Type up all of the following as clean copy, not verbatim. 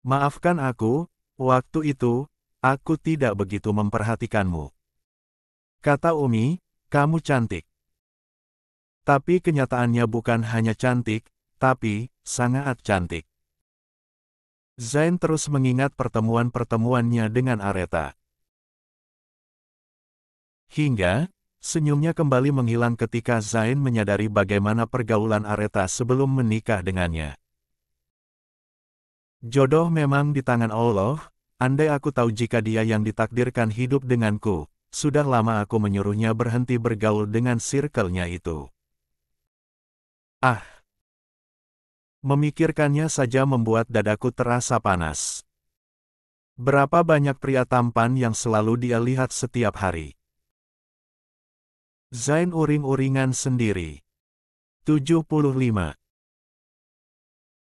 Maafkan aku, waktu itu, aku tidak begitu memperhatikanmu. Kata Umi, kamu cantik. Tapi kenyataannya bukan hanya cantik, tapi sangat cantik. Zain terus mengingat pertemuan-pertemuannya dengan Aretha. Hingga, senyumnya kembali menghilang ketika Zain menyadari bagaimana pergaulan Aretha sebelum menikah dengannya. Jodoh memang di tangan Allah, andai aku tahu jika dia yang ditakdirkan hidup denganku, sudah lama aku menyuruhnya berhenti bergaul dengan circle-nya itu. Ah! Memikirkannya saja membuat dadaku terasa panas. Berapa banyak pria tampan yang selalu dia lihat setiap hari. Zain uring-uringan sendiri. 75.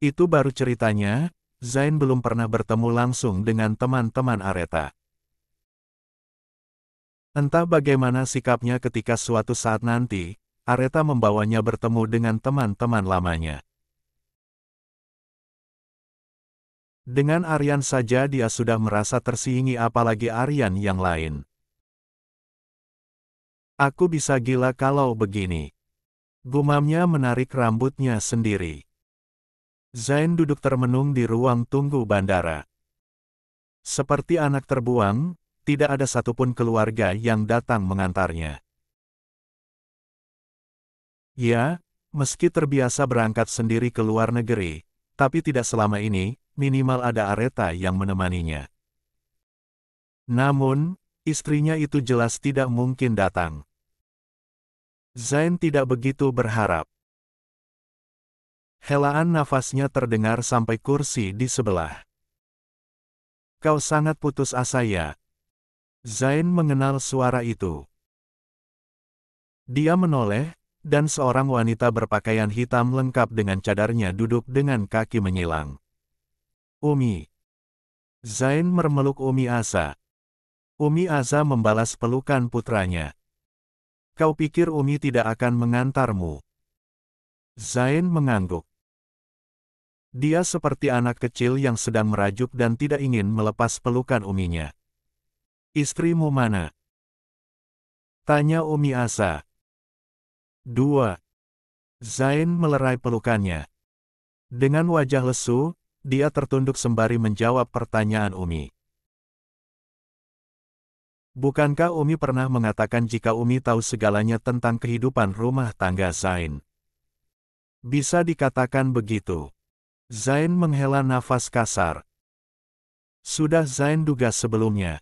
Itu baru ceritanya, Zain belum pernah bertemu langsung dengan teman-teman Aretha. Entah bagaimana sikapnya ketika suatu saat nanti, Aretha membawanya bertemu dengan teman-teman lamanya. Dengan Aryan saja dia sudah merasa tersingi apalagi Aryan yang lain. Aku bisa gila kalau begini. Gumamnya menarik rambutnya sendiri. Zain duduk termenung di ruang tunggu bandara. Seperti anak terbuang, tidak ada satupun keluarga yang datang mengantarnya. Ya, meski terbiasa berangkat sendiri ke luar negeri, tapi tidak selama ini, minimal ada Aretha yang menemaninya. Namun, istrinya itu jelas tidak mungkin datang. Zain tidak begitu berharap. Helaan nafasnya terdengar sampai kursi di sebelah. Kau sangat putus asa ya? Zain mengenal suara itu. Dia menoleh, dan seorang wanita berpakaian hitam lengkap dengan cadarnya duduk dengan kaki menyilang. Umi. Zain memeluk Umi Aza. Umi Aza membalas pelukan putranya. Kau pikir Umi tidak akan mengantarmu? Zain mengangguk. Dia seperti anak kecil yang sedang merajuk dan tidak ingin melepas pelukan uminya. Istrimu mana? Tanya Umi Aza. 2. Zain melerai pelukannya. Dengan wajah lesu, dia tertunduk sembari menjawab pertanyaan Umi. Bukankah Umi pernah mengatakan jika Umi tahu segalanya tentang kehidupan rumah tangga Zain? Bisa dikatakan begitu. Zain menghela nafas kasar. Sudah Zain duga sebelumnya.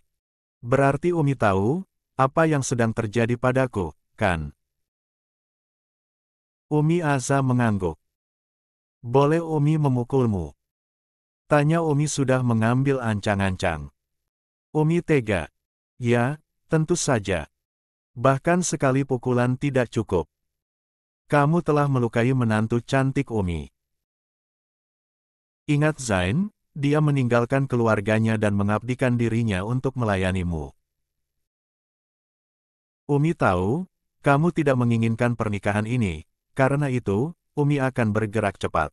Berarti Umi tahu, apa yang sedang terjadi padaku, kan? Umi Aza mengangguk. Boleh Umi memukulmu? Tanya Umi sudah mengambil ancang-ancang. Umi tega. Ya, tentu saja. Bahkan sekali pukulan tidak cukup. Kamu telah melukai menantu cantik Umi. Ingat Zain, dia meninggalkan keluarganya dan mengabdikan dirinya untuk melayanimu. Umi tahu, kamu tidak menginginkan pernikahan ini, karena itu, Umi akan bergerak cepat.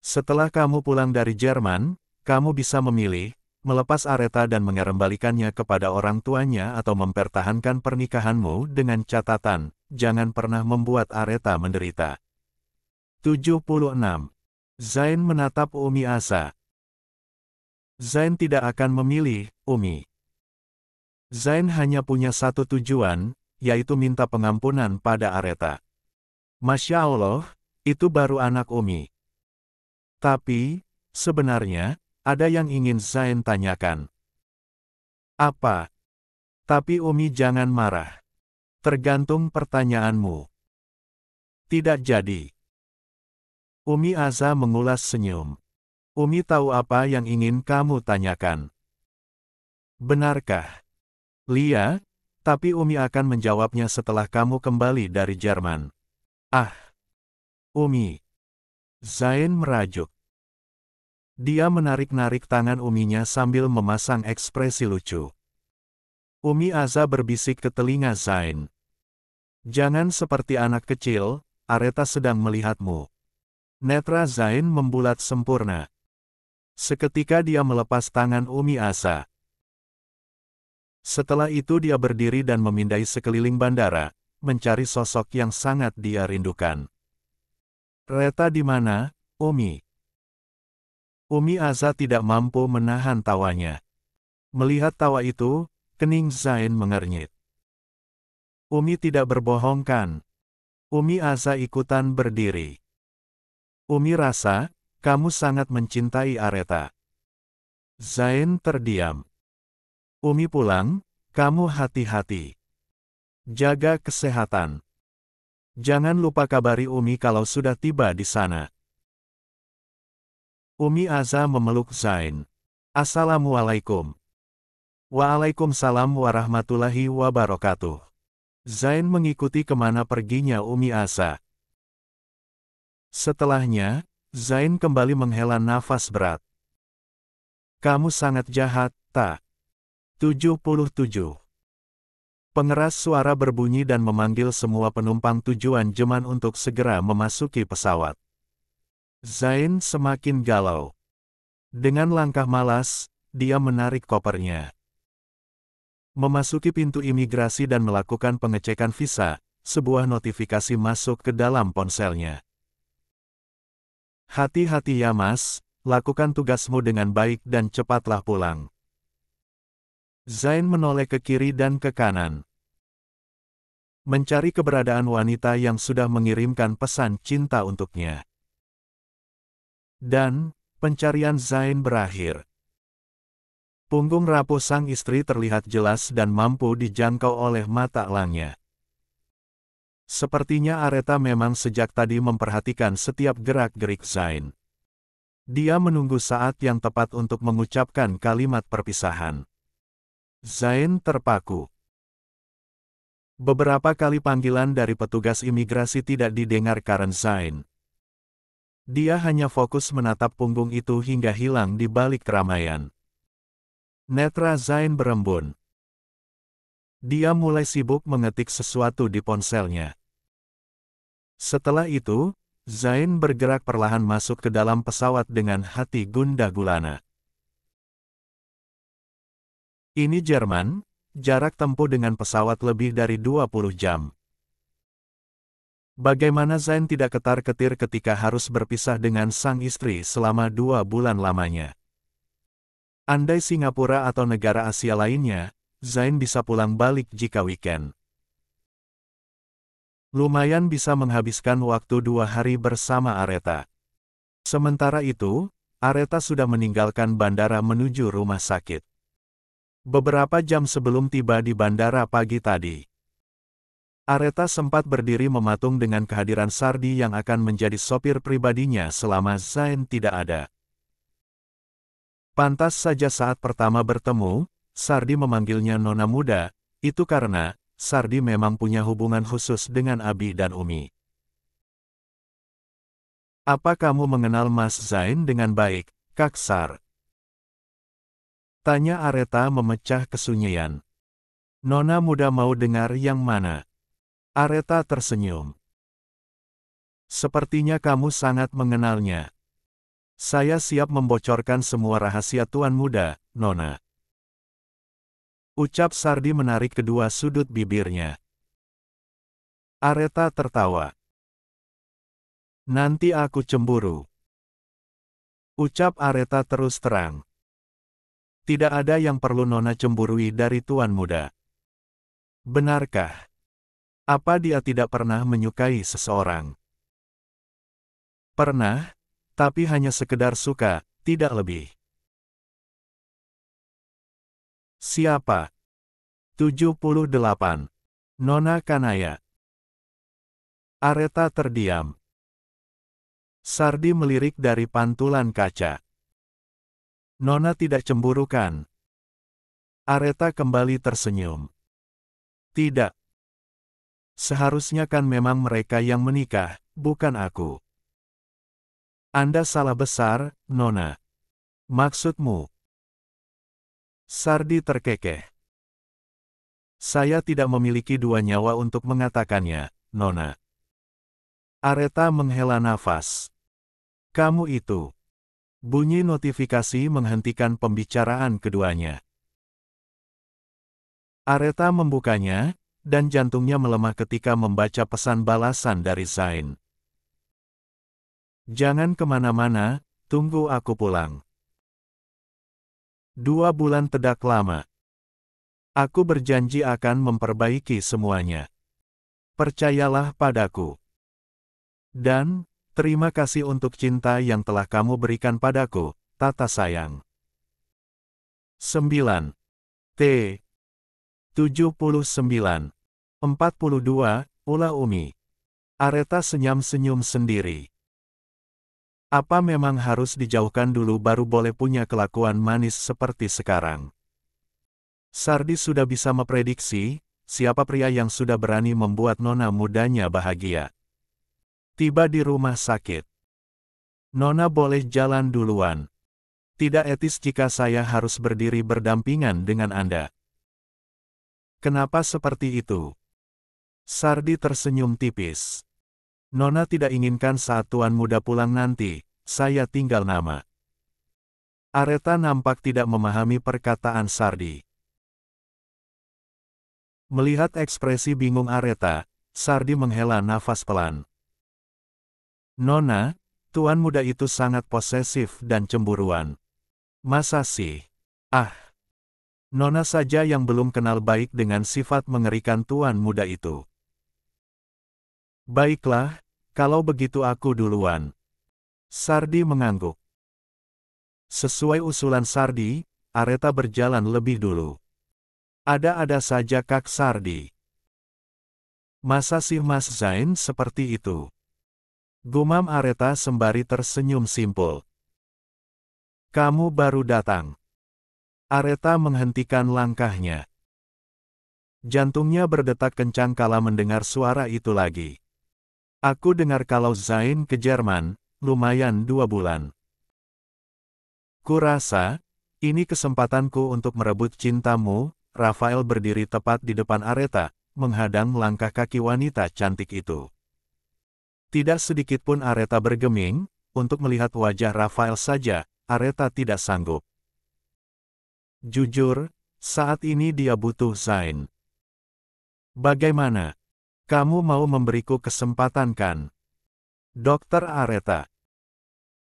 Setelah kamu pulang dari Jerman, kamu bisa memilih, melepas Aretha dan mengembalikannya kepada orang tuanya atau mempertahankan pernikahanmu dengan catatan, jangan pernah membuat Aretha menderita. 76. Zain menatap Umi Aza. Zain tidak akan memilih, Umi. Zain hanya punya satu tujuan, yaitu minta pengampunan pada Aretha. Masya Allah, itu baru anak Umi. Tapi, sebenarnya, ada yang ingin Zain tanyakan. Apa? Tapi Umi jangan marah. Tergantung pertanyaanmu. Tidak jadi. Umi Aza mengulas senyum. Umi tahu apa yang ingin kamu tanyakan. Benarkah? Lia, tapi Umi akan menjawabnya setelah kamu kembali dari Jerman. Ah! Umi. Zain merajuk. Dia menarik-narik tangan Uminya sambil memasang ekspresi lucu. Umi Aza berbisik ke telinga Zain. Jangan seperti anak kecil, Aretha sedang melihatmu. Netra Zain membulat sempurna. Seketika dia melepas tangan Umi Asa. Setelah itu dia berdiri dan memindai sekeliling bandara, mencari sosok yang sangat dia rindukan. "Reta di mana, Umi?" Umi Asa tidak mampu menahan tawanya. Melihat tawa itu, kening Zain mengernyit. "Umi tidak berbohong kan?" Umi Asa ikutan berdiri. "Umi rasa, kamu sangat mencintai Areta." Zain terdiam. "Umi pulang, kamu hati-hati. Jaga kesehatan. Jangan lupa kabari Umi kalau sudah tiba di sana." Umi Asa memeluk Zain. "Assalamualaikum." "Waalaikumsalam warahmatullahi wabarakatuh." Zain mengikuti kemana perginya Umi Asa. Setelahnya, Zain kembali menghela nafas berat. "Kamu sangat jahat, tak?" 77. Pengeras suara berbunyi dan memanggil semua penumpang tujuan Jeman untuk segera memasuki pesawat. Zain semakin galau. Dengan langkah malas, dia menarik kopernya. Memasuki pintu imigrasi dan melakukan pengecekan visa, sebuah notifikasi masuk ke dalam ponselnya. "Hati-hati ya Mas, lakukan tugasmu dengan baik dan cepatlah pulang." Zain menoleh ke kiri dan ke kanan. Mencari keberadaan wanita yang sudah mengirimkan pesan cinta untuknya. Dan, pencarian Zain berakhir. Punggung rapuh sang istri terlihat jelas dan mampu dijangkau oleh mata elangnya. Sepertinya Areta memang sejak tadi memperhatikan setiap gerak-gerik Zain. Dia menunggu saat yang tepat untuk mengucapkan kalimat perpisahan. Zain terpaku. Beberapa kali panggilan dari petugas imigrasi tidak didengar Karen Zain. Dia hanya fokus menatap punggung itu hingga hilang di balik keramaian. Netra Zain berembun. Dia mulai sibuk mengetik sesuatu di ponselnya. Setelah itu, Zain bergerak perlahan masuk ke dalam pesawat dengan hati gundah gulana. Ini Jerman, jarak tempuh dengan pesawat lebih dari 20 jam. Bagaimana Zain tidak ketar-ketir ketika harus berpisah dengan sang istri selama 2 bulan lamanya. Andai Singapura atau negara Asia lainnya, Zain bisa pulang balik jika weekend. Lumayan bisa menghabiskan waktu 2 hari bersama Areta. Sementara itu, Areta sudah meninggalkan bandara menuju rumah sakit. Beberapa jam sebelum tiba di bandara pagi tadi, Areta sempat berdiri mematung dengan kehadiran Sardi yang akan menjadi sopir pribadinya selama Zain tidak ada. Pantas saja saat pertama bertemu, Sardi memanggilnya Nona Muda, itu karena Sardi memang punya hubungan khusus dengan Abi dan Umi. "Apa kamu mengenal Mas Zain dengan baik, Kak Sar?" tanya Areta memecah kesunyian. "Nona Muda mau dengar yang mana?" Areta tersenyum. "Sepertinya kamu sangat mengenalnya. Saya siap membocorkan semua rahasia Tuan Muda, Nona." Ucap Sardi menarik kedua sudut bibirnya. Areta tertawa. "Nanti aku cemburu." Ucap Areta terus terang. "Tidak ada yang perlu Nona cemburui dari Tuan Muda." "Benarkah? Apa dia tidak pernah menyukai seseorang?" "Pernah, tapi hanya sekedar suka, tidak lebih." "Siapa?" 78. Nona Kanaya. Areta terdiam. Sardi melirik dari pantulan kaca. "Nona tidak cemburu kan?" Areta kembali tersenyum. "Tidak. Seharusnya kan memang mereka yang menikah, bukan aku." "Anda salah besar, Nona." "Maksudmu?" Sardi terkekeh. "Saya tidak memiliki 2 nyawa untuk mengatakannya, Nona." Areta menghela nafas. "Kamu itu Bunyi notifikasi menghentikan pembicaraan keduanya. Aretha membukanya, dan jantungnya melemah ketika membaca pesan balasan dari Zain. Jangan kemana-mana, tunggu aku pulang. 2 bulan tidak lama. Aku berjanji akan memperbaiki semuanya. Percayalah padaku. Dan, terima kasih untuk cinta yang telah kamu berikan padaku, Tata sayang. 9. T. 79. 42. Ulah Umi. Aretha senyum-senyum sendiri. Apa memang harus dijauhkan dulu baru boleh punya kelakuan manis seperti sekarang? Sardi sudah bisa memprediksi, siapa pria yang sudah berani membuat nona mudanya bahagia. Tiba di rumah sakit. Nona boleh jalan duluan. Tidak etis jika saya harus berdiri berdampingan dengan Anda. Kenapa seperti itu? Sardi tersenyum tipis. Nona tidak inginkan saat Tuan Muda pulang nanti, saya tinggal nama. Aretha nampak tidak memahami perkataan Sardi. Melihat ekspresi bingung Aretha, Sardi menghela nafas pelan. Nona, Tuan Muda itu sangat posesif dan cemburuan. Masa sih? Ah! Nona saja yang belum kenal baik dengan sifat mengerikan Tuan Muda itu. Baiklah, kalau begitu aku duluan. Sardi mengangguk. Sesuai usulan Sardi, Aretha berjalan lebih dulu. Ada-ada saja Kak Sardi. Masa sih Mas Zain seperti itu? Gumam Aretha sembari tersenyum simpul. Kamu baru datang. Aretha menghentikan langkahnya. Jantungnya berdetak kencang kala mendengar suara itu lagi. Aku dengar kalau Zain ke Jerman, lumayan 2 bulan. Kurasa, ini kesempatanku untuk merebut cintamu. Rafael berdiri tepat di depan Aretha, menghadang langkah kaki wanita cantik itu. Tidak sedikit pun Aretha bergeming, untuk melihat wajah Rafael saja, Aretha tidak sanggup. Jujur, saat ini dia butuh Zain. Bagaimana? Kamu mau memberiku kesempatan kan? Dokter Aretha.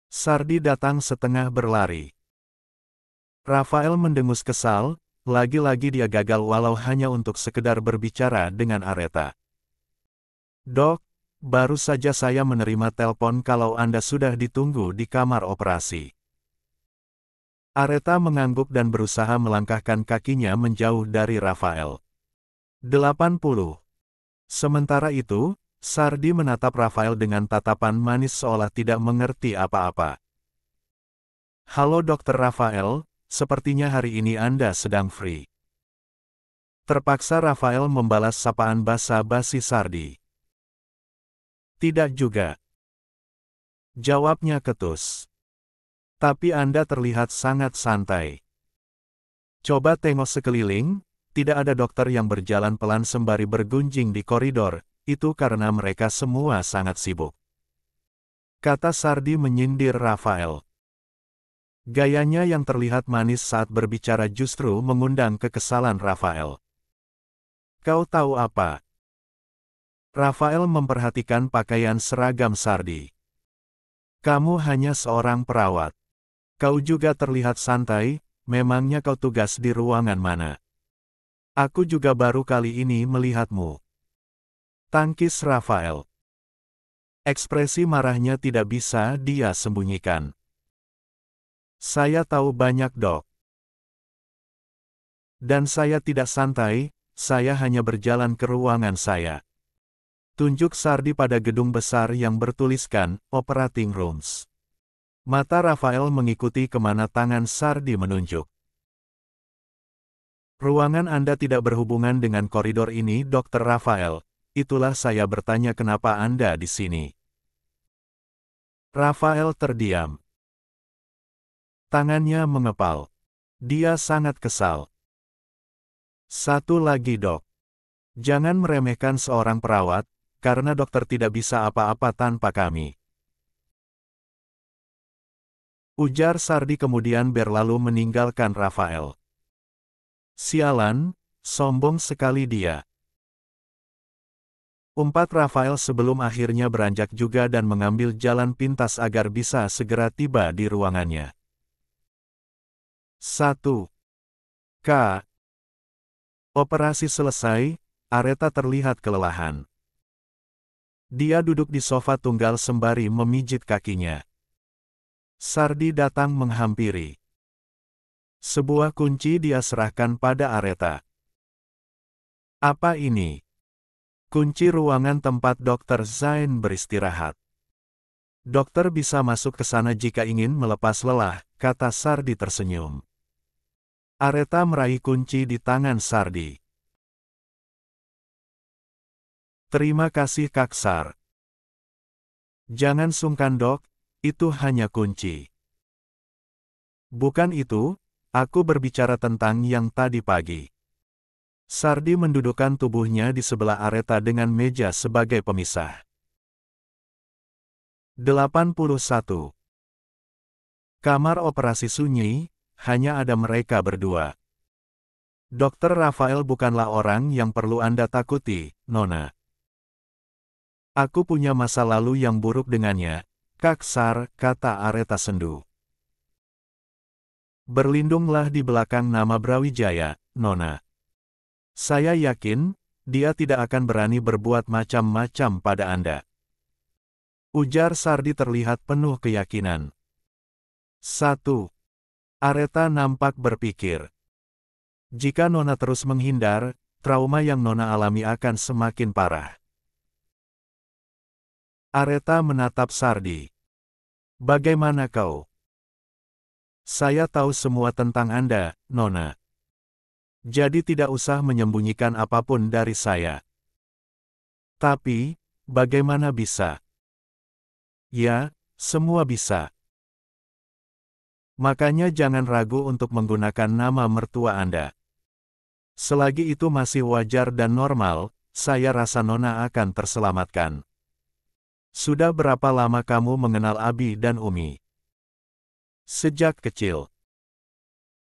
Sardi datang setengah berlari. Rafael mendengus kesal, lagi-lagi dia gagal walau hanya untuk sekedar berbicara dengan Aretha. Dok, baru saja saya menerima telepon kalau Anda sudah ditunggu di kamar operasi. Aretha mengangguk dan berusaha melangkahkan kakinya menjauh dari Rafael. 80. Sementara itu, Sardi menatap Rafael dengan tatapan manis seolah tidak mengerti apa-apa. Halo Dr. Rafael, sepertinya hari ini Anda sedang free. Terpaksa Rafael membalas sapaan basa-basi Sardi. Tidak juga. Jawabnya ketus. Tapi Anda terlihat sangat santai. Coba tengok sekeliling. Tidak ada dokter yang berjalan pelan sembari bergunjing di koridor, itu karena mereka semua sangat sibuk. Kata Sardi menyindir Rafael. Gayanya yang terlihat manis saat berbicara justru mengundang kekesalan Rafael. Kau tahu apa? Rafael memperhatikan pakaian seragam Sardi. Kamu hanya seorang perawat. Kau juga terlihat santai, memangnya kau tugas di ruangan mana? Aku juga baru kali ini melihatmu. Tangkis Rafael. Ekspresi marahnya tidak bisa dia sembunyikan. Saya tahu banyak dok. Dan saya tidak santai, saya hanya berjalan ke ruangan saya. Tunjuk Sardi pada gedung besar yang bertuliskan, Operating Rooms. Mata Rafael mengikuti kemana tangan Sardi menunjuk. Ruangan Anda tidak berhubungan dengan koridor ini, Dr. Rafael. Itulah saya bertanya kenapa Anda di sini. Rafael terdiam. Tangannya mengepal. Dia sangat kesal. Satu lagi dok. Jangan meremehkan seorang perawat, karena dokter tidak bisa apa-apa tanpa kami. Ujar Sardi kemudian berlalu meninggalkan Rafael. Sialan, sombong sekali dia. Umpat Rafael sebelum akhirnya beranjak juga dan mengambil jalan pintas agar bisa segera tiba di ruangannya. 1. K. Operasi selesai, Aretha terlihat kelelahan. Dia duduk di sofa tunggal sembari memijit kakinya. Sardi datang menghampiri. Sebuah kunci dia serahkan pada Aretha. Apa ini? Kunci ruangan tempat Dr. Zain beristirahat. Dokter bisa masuk ke sana jika ingin melepas lelah, kata Sardi tersenyum. Aretha meraih kunci di tangan Sardi. Terima kasih Kak Sar. Jangan sungkan dok, itu hanya kunci. Bukan itu, aku berbicara tentang yang tadi pagi. Sardi mendudukkan tubuhnya di sebelah Aretha dengan meja sebagai pemisah. 81. Kamar operasi sunyi, hanya ada mereka berdua. Dokter Rafael bukanlah orang yang perlu Anda takuti, Nona. Aku punya masa lalu yang buruk dengannya, Kak Sar, kata Aretha sendu. Berlindunglah di belakang nama Brawijaya, Nona. Saya yakin, dia tidak akan berani berbuat macam-macam pada Anda. Ujar Sardi terlihat penuh keyakinan. 1. Aretha nampak berpikir. Jika Nona terus menghindar, trauma yang Nona alami akan semakin parah. Aretha menatap Sardi. Bagaimana kau? Saya tahu semua tentang Anda, Nona. Jadi tidak usah menyembunyikan apapun dari saya. Tapi, bagaimana bisa? Ya, semua bisa. Makanya jangan ragu untuk menggunakan nama mertua Anda. Selagi itu masih wajar dan normal, saya rasa Nona akan terselamatkan. Sudah berapa lama kamu mengenal Abi dan Umi? Sejak kecil.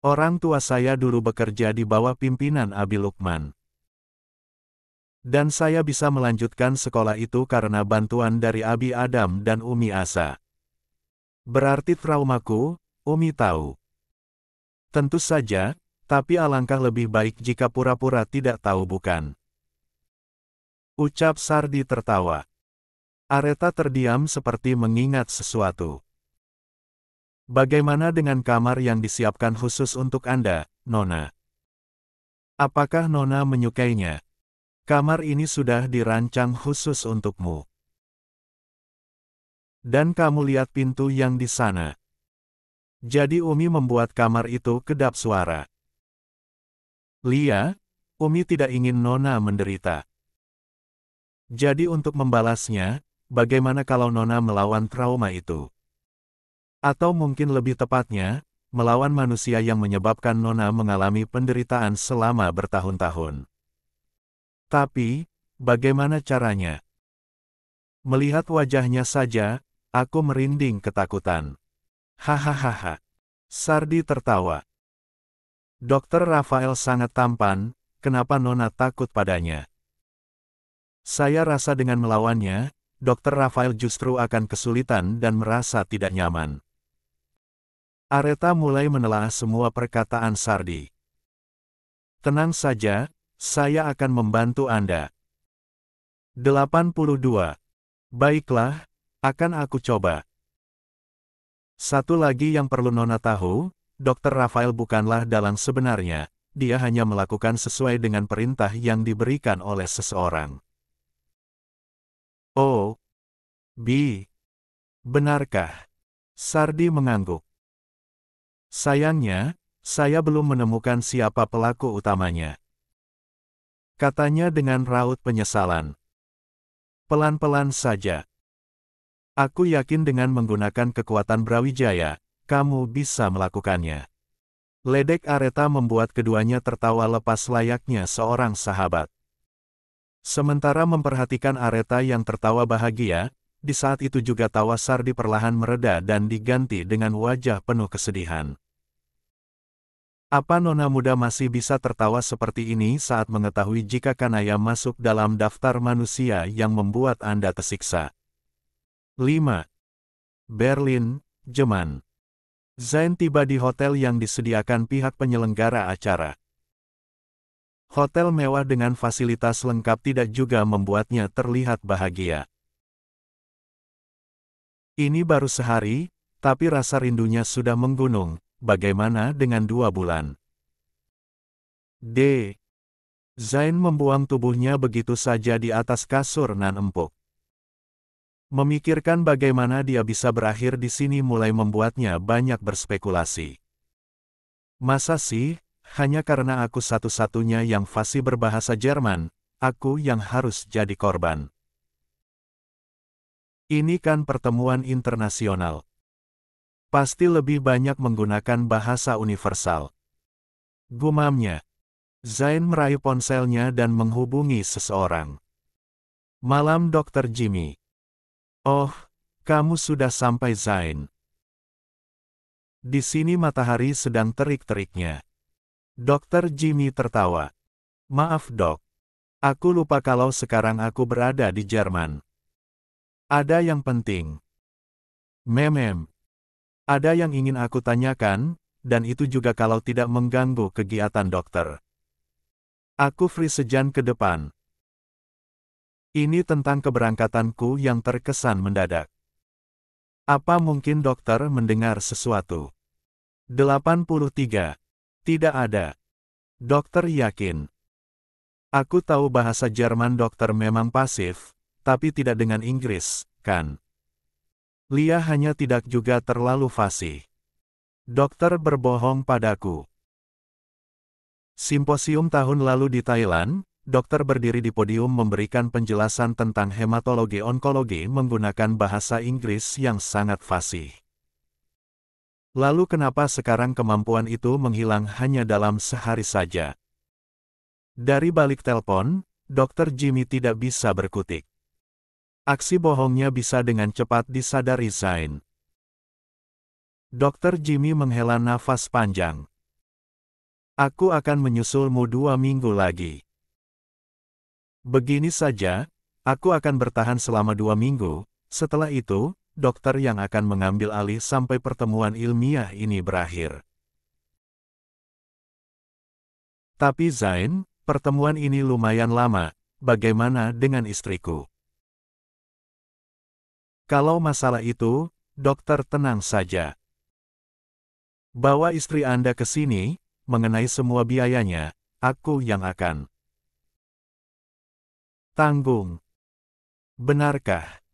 Orang tua saya dulu bekerja di bawah pimpinan Abi Lukman. Dan saya bisa melanjutkan sekolah itu karena bantuan dari Abi Adam dan Umi Asa. Berarti traumaku, Umi tahu. Tentu saja, tapi alangkah lebih baik jika pura-pura tidak tahu bukan? Ucap Sardi tertawa. Aretha terdiam seperti mengingat sesuatu. Bagaimana dengan kamar yang disiapkan khusus untuk Anda, Nona? Apakah Nona menyukainya? Kamar ini sudah dirancang khusus untukmu. Dan kamu lihat pintu yang di sana. Jadi Umi membuat kamar itu kedap suara. Lia, Umi tidak ingin Nona menderita. Jadi untuk membalasnya, bagaimana kalau Nona melawan trauma itu? Atau mungkin lebih tepatnya, melawan manusia yang menyebabkan Nona mengalami penderitaan selama bertahun-tahun. Tapi, bagaimana caranya? Melihat wajahnya saja, aku merinding ketakutan. Hahaha. Sardi tertawa. Dokter Rafael sangat tampan, kenapa Nona takut padanya? Saya rasa dengan melawannya, Dokter Rafael justru akan kesulitan dan merasa tidak nyaman. Aretha mulai menelaah semua perkataan Sardi. Tenang saja, saya akan membantu Anda. 82. Baiklah, akan aku coba. Satu lagi yang perlu Nona tahu, Dr. Rafael bukanlah dalang sebenarnya, dia hanya melakukan sesuai dengan perintah yang diberikan oleh seseorang. Oh, benarkah? Sardi mengangguk. Sayangnya, saya belum menemukan siapa pelaku utamanya. Katanya dengan raut penyesalan. Pelan-pelan saja. Aku yakin dengan menggunakan kekuatan Brawijaya, kamu bisa melakukannya. Ledek Aretha membuat keduanya tertawa lepas layaknya seorang sahabat. Sementara memperhatikan Aretha yang tertawa bahagia, Di saat itu juga tawa Sardi perlahan mereda dan diganti dengan wajah penuh kesedihan. Apa nona muda masih bisa tertawa seperti ini saat mengetahui jika Kanaya masuk dalam daftar manusia yang membuat Anda tersiksa? 5. Berlin, Jerman. Zain tiba di hotel yang disediakan pihak penyelenggara acara. Hotel mewah dengan fasilitas lengkap tidak juga membuatnya terlihat bahagia. Ini baru sehari, tapi rasa rindunya sudah menggunung. Bagaimana dengan 2 bulan? D. Zain membuang tubuhnya begitu saja di atas kasur nan empuk. Memikirkan bagaimana dia bisa berakhir di sini mulai membuatnya banyak berspekulasi. Masa sih, hanya karena aku satu-satunya yang fasih berbahasa Jerman, aku yang harus jadi korban. Ini kan pertemuan internasional. Pasti lebih banyak menggunakan bahasa universal. Gumamnya. Zain meraih ponselnya dan menghubungi seseorang. Malam Dr. Jimmy. Oh, kamu sudah sampai Zain. Di sini matahari sedang terik-teriknya. Dr. Jimmy tertawa. Maaf dok. Aku lupa kalau sekarang aku berada di Jerman. Ada yang penting. Memem. Ada yang ingin aku tanyakan, dan itu juga kalau tidak mengganggu kegiatan dokter. Aku free sejam ke depan. Ini tentang keberangkatanku yang terkesan mendadak. Apa mungkin dokter mendengar sesuatu? 83. Tidak ada. Dokter yakin. Aku tahu bahasa Jerman dokter memang pasif, tapi tidak dengan Inggris, kan? Lia hanya tidak juga terlalu fasih. Dokter berbohong padaku. Simposium tahun lalu di Thailand, dokter berdiri di podium memberikan penjelasan tentang hematologi-onkologi menggunakan bahasa Inggris yang sangat fasih. Lalu kenapa sekarang kemampuan itu menghilang hanya dalam sehari saja? Dari balik telepon, Dr. Jimmy tidak bisa berkutik. Aksi bohongnya bisa dengan cepat disadari Zain. Dr. Jimmy menghela nafas panjang. Aku akan menyusulmu 2 minggu lagi. Begini saja, aku akan bertahan selama 2 minggu, setelah itu, dokter yang akan mengambil alih sampai pertemuan ilmiah ini berakhir. Tapi Zain, pertemuan ini lumayan lama, bagaimana dengan istriku? Kalau masalah itu, dokter tenang saja. Bawa istri Anda ke sini, mengenai semua biayanya, aku yang akan tanggung. Benarkah?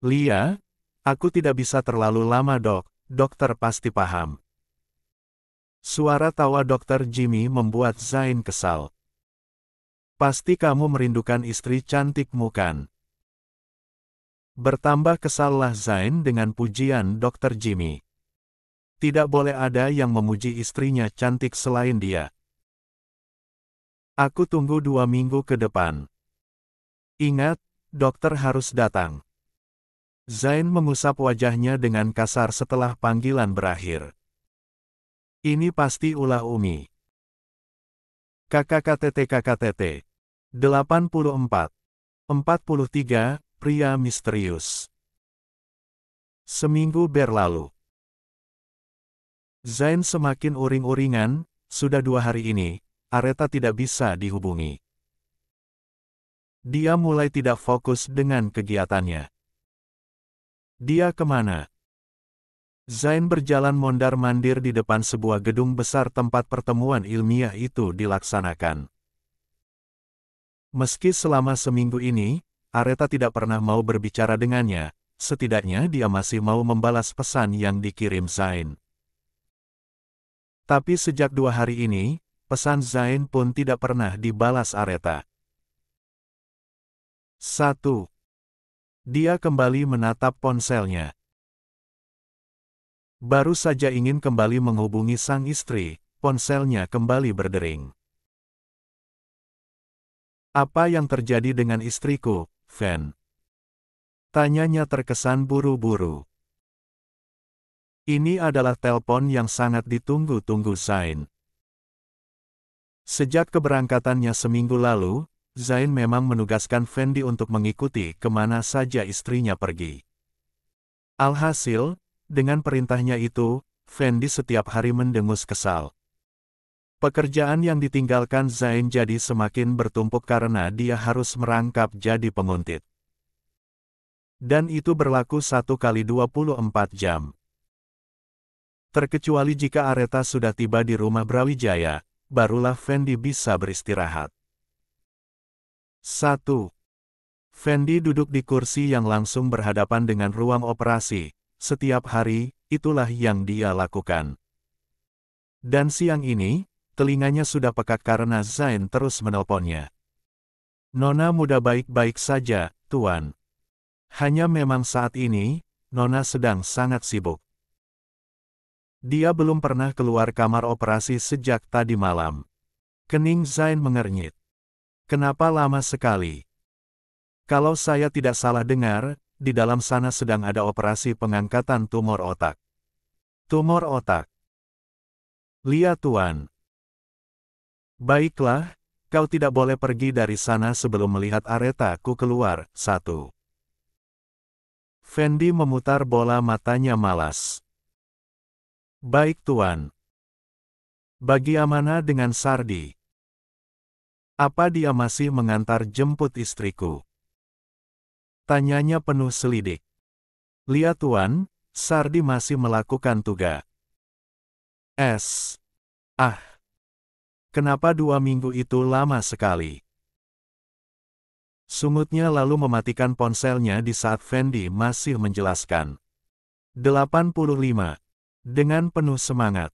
Lia, aku tidak bisa terlalu lama dok, dokter pasti paham. Suara tawa Dr. Jimmy membuat Zain kesal. Pasti kamu merindukan istri cantikmu kan? Bertambah kesallah Zain dengan pujian Dr. Jimmy. Tidak boleh ada yang memuji istrinya cantik selain dia. Aku tunggu 2 minggu ke depan. Ingat, dokter harus datang. Zain mengusap wajahnya dengan kasar setelah panggilan berakhir. Ini pasti ulah Umi. KKKTT 84. 43, pria misterius. Seminggu berlalu. Zain semakin uring-uringan, sudah 2 hari ini, Areta tidak bisa dihubungi. Dia mulai tidak fokus dengan kegiatannya. Dia kemana? Zain berjalan mondar-mandir di depan sebuah gedung besar tempat pertemuan ilmiah itu dilaksanakan. Meski selama seminggu ini, Areta tidak pernah mau berbicara dengannya, setidaknya dia masih mau membalas pesan yang dikirim Zain. Tapi sejak 2 hari ini, pesan Zain pun tidak pernah dibalas Areta. 1. Dia kembali menatap ponselnya. Baru saja ingin kembali menghubungi sang istri, ponselnya kembali berdering. Apa yang terjadi dengan istriku, Van? Tanyanya terkesan buru-buru. Ini adalah telepon yang sangat ditunggu-tunggu Zain. Sejak keberangkatannya seminggu lalu, Zain memang menugaskan Fendi untuk mengikuti kemana saja istrinya pergi. Alhasil, dengan perintahnya itu, Fendi setiap hari mendengus kesal. Pekerjaan yang ditinggalkan Zain jadi semakin bertumpuk karena dia harus merangkap jadi penguntit. Dan itu berlaku 1 kali 24 jam. Terkecuali jika Aretha sudah tiba di rumah Brawijaya, barulah Fendi bisa beristirahat. 1. Fendi duduk di kursi yang langsung berhadapan dengan ruang operasi. Setiap hari, itulah yang dia lakukan. Dan siang ini, telinganya sudah pekat karena Zain terus menelponnya. Nona muda baik-baik saja, Tuan. Hanya memang saat ini, Nona sedang sangat sibuk. Dia belum pernah keluar kamar operasi sejak tadi malam. Kening Zain mengernyit. Kenapa lama sekali? Kalau saya tidak salah dengar, di dalam sana sedang ada operasi pengangkatan tumor otak. Tumor otak. Lihat Tuan. Baiklah, kau tidak boleh pergi dari sana sebelum melihat Aretha ku keluar. 1. Fendi memutar bola matanya malas. Baik Tuan. Bagaimana dengan Sardi? Apa dia masih mengantar jemput istriku? Tanyanya penuh selidik. Lihat Tuan, Sardi masih melakukan tugas. Kenapa 2 minggu itu lama sekali? Sungutnya lalu mematikan ponselnya di saat Fendi masih menjelaskan. 85. Dengan penuh semangat.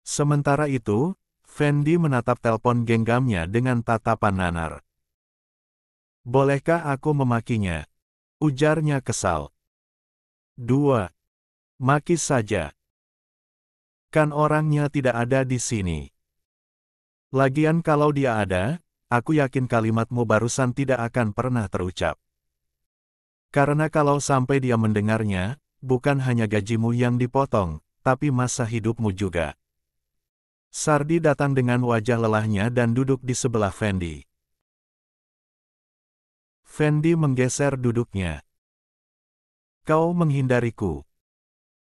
Sementara itu, Fendi menatap telepon genggamnya dengan tatapan nanar. Bolehkah aku memakinya? Ujarnya kesal. 2. Maki saja. Kan orangnya tidak ada di sini. Lagian kalau dia ada, aku yakin kalimatmu barusan tidak akan pernah terucap. Karena kalau sampai dia mendengarnya, bukan hanya gajimu yang dipotong, tapi masa hidupmu juga. Sardi datang dengan wajah lelahnya dan duduk di sebelah Fendi. Fendi menggeser duduknya. Kau menghindariku.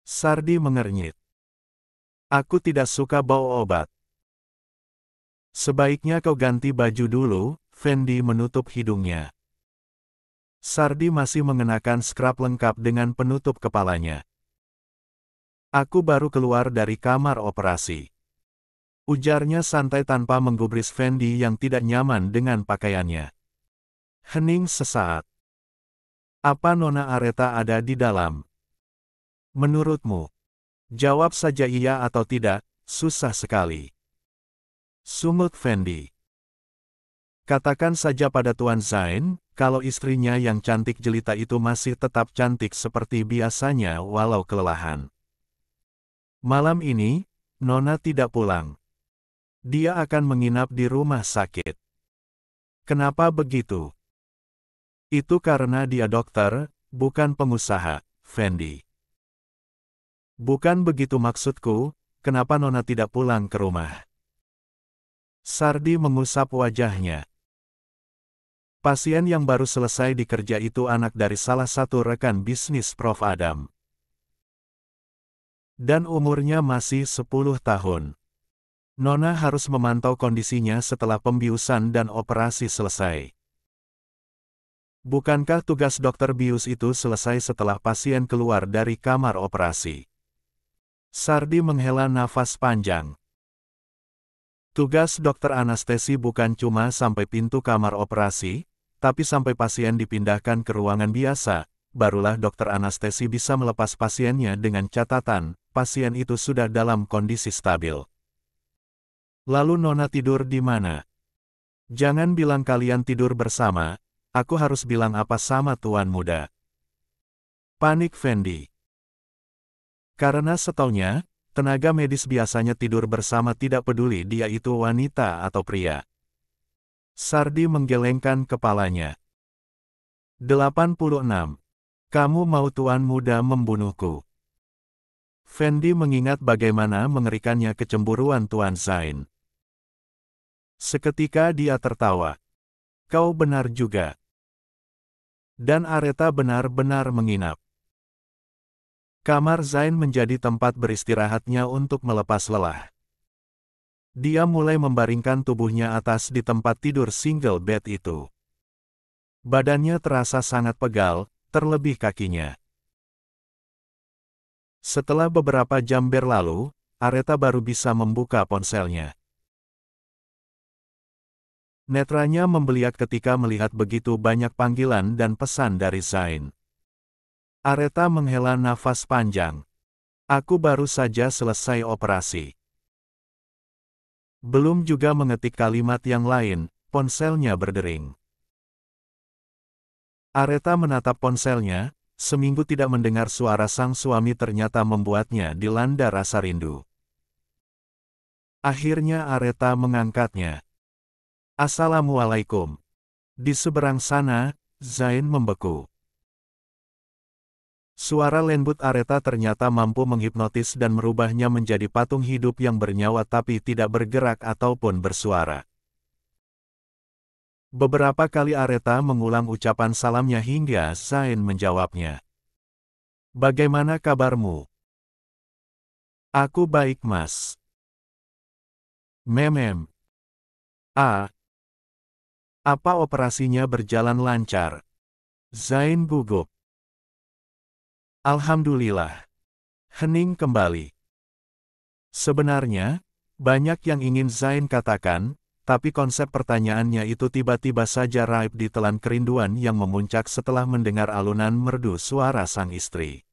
Sardi mengernyit. Aku tidak suka bau obat. Sebaiknya kau ganti baju dulu, Fendi menutup hidungnya. Sardi masih mengenakan scrub lengkap dengan penutup kepalanya. Aku baru keluar dari kamar operasi. Ujarnya santai tanpa menggubris Fendi yang tidak nyaman dengan pakaiannya. Hening sesaat. Apa Nona Aretha ada di dalam? Menurutmu? Jawab saja iya atau tidak, susah sekali. Sungut Fendi. Katakan saja pada Tuan Zain, kalau istrinya yang cantik jelita itu masih tetap cantik seperti biasanya walau kelelahan. Malam ini, Nona tidak pulang. Dia akan menginap di rumah sakit. Kenapa begitu? Itu karena dia dokter, bukan pengusaha, Fendi. Bukan begitu maksudku, kenapa Nona tidak pulang ke rumah? Sardi mengusap wajahnya. Pasien yang baru selesai dikerja itu anak dari salah satu rekan bisnis Prof. Adam. Dan umurnya masih 10 tahun. Nona harus memantau kondisinya setelah pembiusan dan operasi selesai. Bukankah tugas dokter bius itu selesai setelah pasien keluar dari kamar operasi? Sardi menghela nafas panjang. Tugas dokter anestesi bukan cuma sampai pintu kamar operasi, tapi sampai pasien dipindahkan ke ruangan biasa, barulah dokter anestesi bisa melepas pasiennya dengan catatan, pasien itu sudah dalam kondisi stabil. Lalu Nona tidur di mana? Jangan bilang kalian tidur bersama, aku harus bilang apa sama Tuan Muda? Panik Fendi. Karena setaunya, tenaga medis biasanya tidur bersama tidak peduli dia itu wanita atau pria. Sardi menggelengkan kepalanya. 86. Kamu mau tuan muda membunuhku? Fendi mengingat bagaimana mengerikannya kecemburuan Tuan Zain. Seketika dia tertawa. Kau benar juga. Dan Areta benar-benar menginap. Kamar Zain menjadi tempat beristirahatnya untuk melepas lelah. Dia mulai membaringkan tubuhnya atas di tempat tidur single bed itu. Badannya terasa sangat pegal, terlebih kakinya. Setelah beberapa jam berlalu, Areta baru bisa membuka ponselnya. Netranya membeliak ketika melihat begitu banyak panggilan dan pesan dari Zain. Areta menghela nafas panjang. Aku baru saja selesai operasi. Belum juga mengetik kalimat yang lain, ponselnya berdering. Areta menatap ponselnya, seminggu tidak mendengar suara sang suami ternyata membuatnya dilanda rasa rindu. Akhirnya Areta mengangkatnya. Assalamualaikum. Di seberang sana, Zain membeku. Suara lembut Areta ternyata mampu menghipnotis dan merubahnya menjadi patung hidup yang bernyawa tapi tidak bergerak ataupun bersuara. Beberapa kali Areta mengulang ucapan salamnya hingga Zain menjawabnya. Bagaimana kabarmu? Aku baik, Mas. Memem. Apa operasinya berjalan lancar? Zain gugup. Alhamdulillah. Hening kembali. Sebenarnya, banyak yang ingin Zain katakan, tapi konsep pertanyaannya itu tiba-tiba saja raib ditelan kerinduan yang memuncak setelah mendengar alunan merdu suara sang istri.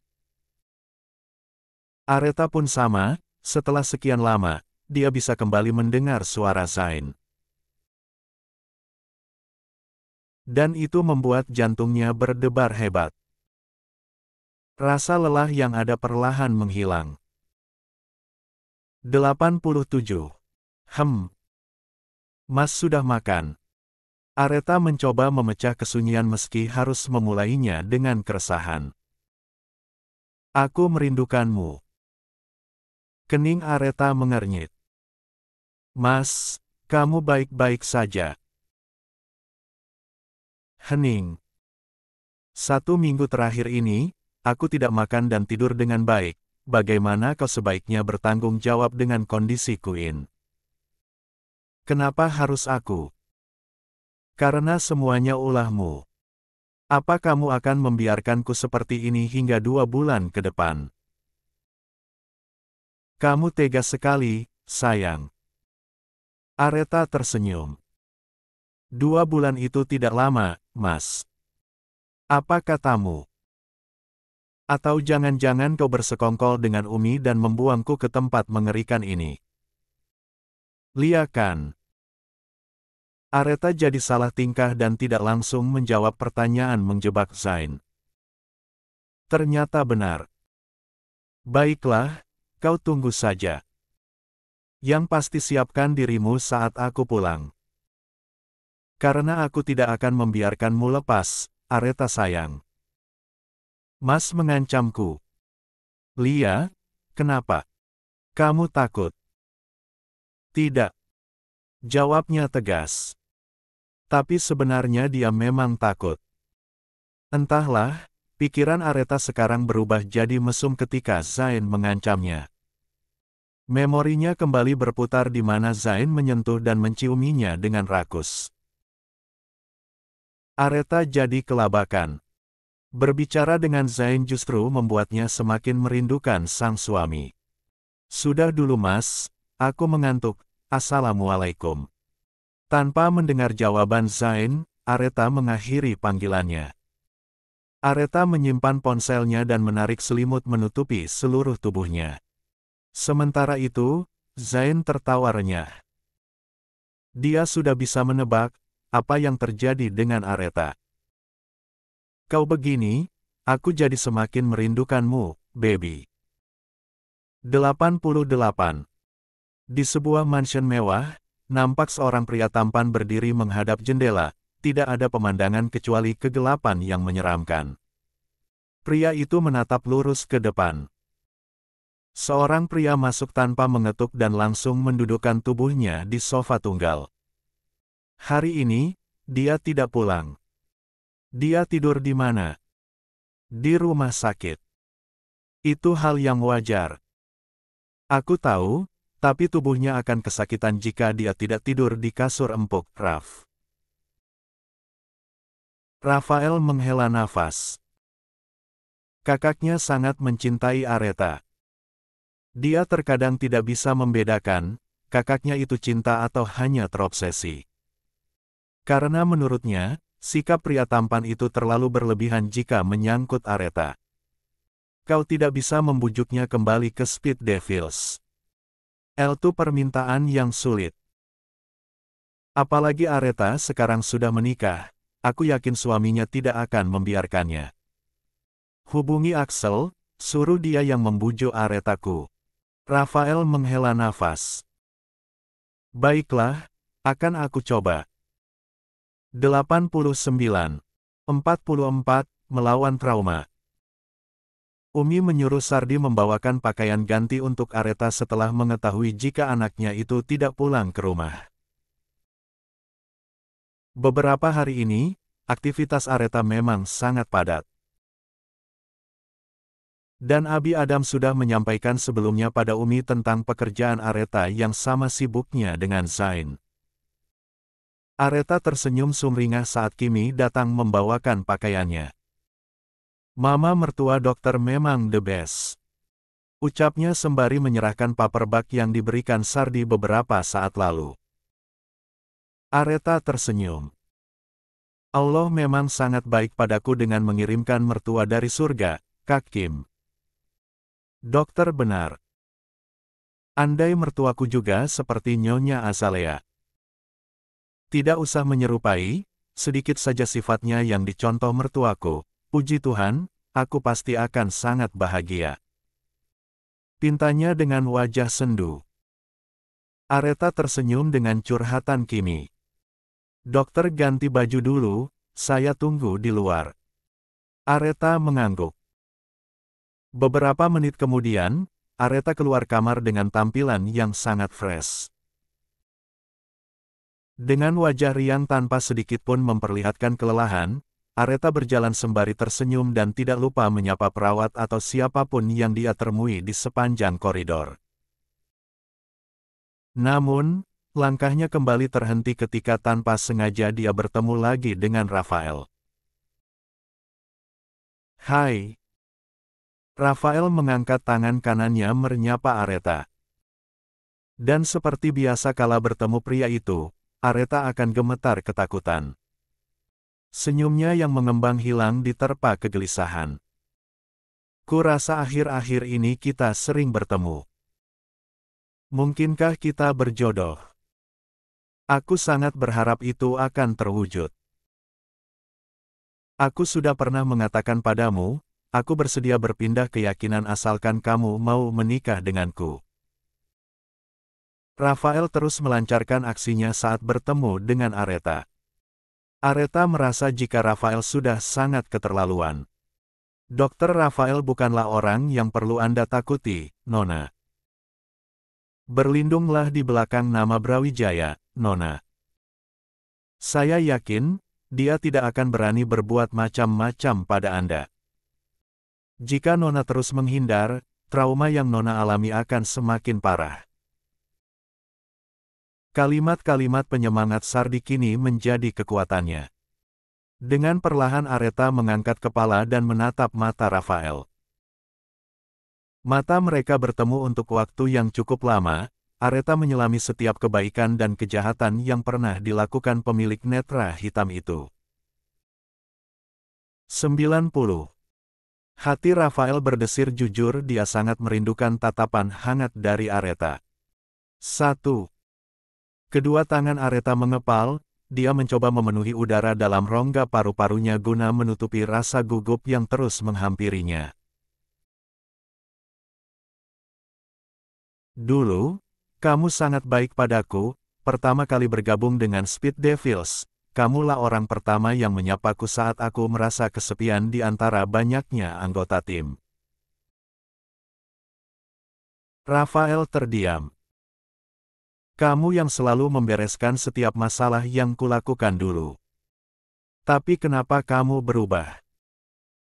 Areta pun sama, setelah sekian lama, dia bisa kembali mendengar suara Zain. Dan itu membuat jantungnya berdebar hebat. Rasa lelah yang ada perlahan menghilang. 87. Mas sudah makan. Areta mencoba memecah kesunyian meski harus memulainya dengan keresahan. Aku merindukanmu. Kening Areta mengernyit. Mas, kamu baik-baik saja. Hening. 1 minggu terakhir ini, aku tidak makan dan tidur dengan baik. Bagaimana kau sebaiknya bertanggung jawab dengan kondisi Queen? Kenapa harus aku? Karena semuanya ulahmu. Apa kamu akan membiarkanku seperti ini hingga 2 bulan ke depan? Kamu tega sekali, sayang. Areta tersenyum. 2 bulan itu tidak lama, Mas. Apa katamu? Atau jangan-jangan kau bersekongkol dengan Umi dan membuangku ke tempat mengerikan ini? Liakan. Areta jadi salah tingkah dan tidak langsung menjawab pertanyaan menjebak Zain. Ternyata benar. Baiklah, kau tunggu saja. Yang pasti siapkan dirimu saat aku pulang. Karena aku tidak akan membiarkanmu lepas, Areta sayang. Mas mengancamku. Lia, kenapa? Kamu takut? Tidak. Jawabnya tegas. Tapi sebenarnya dia memang takut. Entahlah, pikiran Areta sekarang berubah jadi mesum ketika Zain mengancamnya. Memorinya kembali berputar di mana Zain menyentuh dan menciuminya dengan rakus. Areta jadi kelabakan. Berbicara dengan Zain justru membuatnya semakin merindukan sang suami. Sudah dulu Mas, aku mengantuk, Assalamualaikum. Tanpa mendengar jawaban Zain, Areta mengakhiri panggilannya. Areta menyimpan ponselnya dan menarik selimut menutupi seluruh tubuhnya. Sementara itu, Zain tertawa renyah. Dia sudah bisa menebak apa yang terjadi dengan Areta. Kau begini, aku jadi semakin merindukanmu, baby. 88. Di sebuah mansion mewah, nampak seorang pria tampan berdiri menghadap jendela, tidak ada pemandangan kecuali kegelapan yang menyeramkan. Pria itu menatap lurus ke depan. Seorang pria masuk tanpa mengetuk dan langsung mendudukkan tubuhnya di sofa tunggal. Hari ini, dia tidak pulang. Dia tidur di mana? Di rumah sakit. Itu hal yang wajar. Aku tahu, tapi tubuhnya akan kesakitan jika dia tidak tidur di kasur empuk, Raf. Rafael menghela nafas. Kakaknya sangat mencintai Aretha. Dia terkadang tidak bisa membedakan, kakaknya itu cinta atau hanya terobsesi. Karena menurutnya, sikap pria tampan itu terlalu berlebihan jika menyangkut Aretha. Kau tidak bisa membujuknya kembali ke Speed Devils. Itu permintaan yang sulit. Apalagi Aretha sekarang sudah menikah, aku yakin suaminya tidak akan membiarkannya. Hubungi Axel, suruh dia yang membujuk Arethaku. Rafael menghela nafas. Baiklah, akan aku coba. 89. 44, melawan trauma. Umi menyuruh Sardi membawakan pakaian ganti untuk Aretha setelah mengetahui jika anaknya itu tidak pulang ke rumah. Beberapa hari ini, aktivitas Aretha memang sangat padat. Dan Abi Adam sudah menyampaikan sebelumnya pada Umi tentang pekerjaan Aretha yang sama sibuknya dengan Zain. Aretha tersenyum sumringah saat Kimi datang membawakan pakaiannya. Mama mertua dokter memang the best. Ucapnya sembari menyerahkan paperback yang diberikan Sardi beberapa saat lalu. Aretha tersenyum. Allah memang sangat baik padaku dengan mengirimkan mertua dari surga, Kak Kim. Dokter benar. Andai mertuaku juga seperti Nyonya Azalea. Tidak usah menyerupai, sedikit saja sifatnya yang dicontoh mertuaku. Puji Tuhan, aku pasti akan sangat bahagia. Pintanya dengan wajah sendu. Aretha tersenyum dengan curhatan Kimi. Dokter ganti baju dulu, saya tunggu di luar. Aretha mengangguk. Beberapa menit kemudian, Aretha keluar kamar dengan tampilan yang sangat fresh. Dengan wajah riang tanpa sedikit pun memperlihatkan kelelahan, Aretha berjalan sembari tersenyum dan tidak lupa menyapa perawat atau siapapun yang dia temui di sepanjang koridor. Namun, langkahnya kembali terhenti ketika tanpa sengaja dia bertemu lagi dengan Rafael. Hai. Rafael mengangkat tangan kanannya menyapa Aretha. Dan seperti biasa kala bertemu pria itu, Aretha akan gemetar ketakutan. Senyumnya yang mengembang hilang diterpa kegelisahan. Kurasa akhir-akhir ini kita sering bertemu. Mungkinkah kita berjodoh? Aku sangat berharap itu akan terwujud. Aku sudah pernah mengatakan padamu, aku bersedia berpindah keyakinan asalkan kamu mau menikah denganku. Rafael terus melancarkan aksinya saat bertemu dengan Aretha. Aretha merasa jika Rafael sudah sangat keterlaluan. Dokter Rafael bukanlah orang yang perlu Anda takuti, Nona. Berlindunglah di belakang nama Brawijaya, Nona. Saya yakin, dia tidak akan berani berbuat macam-macam pada Anda. Jika Nona terus menghindar, trauma yang Nona alami akan semakin parah. Kalimat-kalimat penyemangat Sardi kini menjadi kekuatannya. Dengan perlahan Aretha mengangkat kepala dan menatap mata Rafael. Mata mereka bertemu untuk waktu yang cukup lama. Aretha menyelami setiap kebaikan dan kejahatan yang pernah dilakukan pemilik netra hitam itu. 90. Hati Rafael berdesir jujur, dia sangat merindukan tatapan hangat dari Aretha. 1. Kedua tangan Aretha mengepal, dia mencoba memenuhi udara dalam rongga paru-parunya guna menutupi rasa gugup yang terus menghampirinya. Dulu, kamu sangat baik padaku, pertama kali bergabung dengan Speed Devils, kamulah orang pertama yang menyapaku saat aku merasa kesepian di antara banyaknya anggota tim. Rafael terdiam. Kamu yang selalu membereskan setiap masalah yang kulakukan dulu. Tapi kenapa kamu berubah?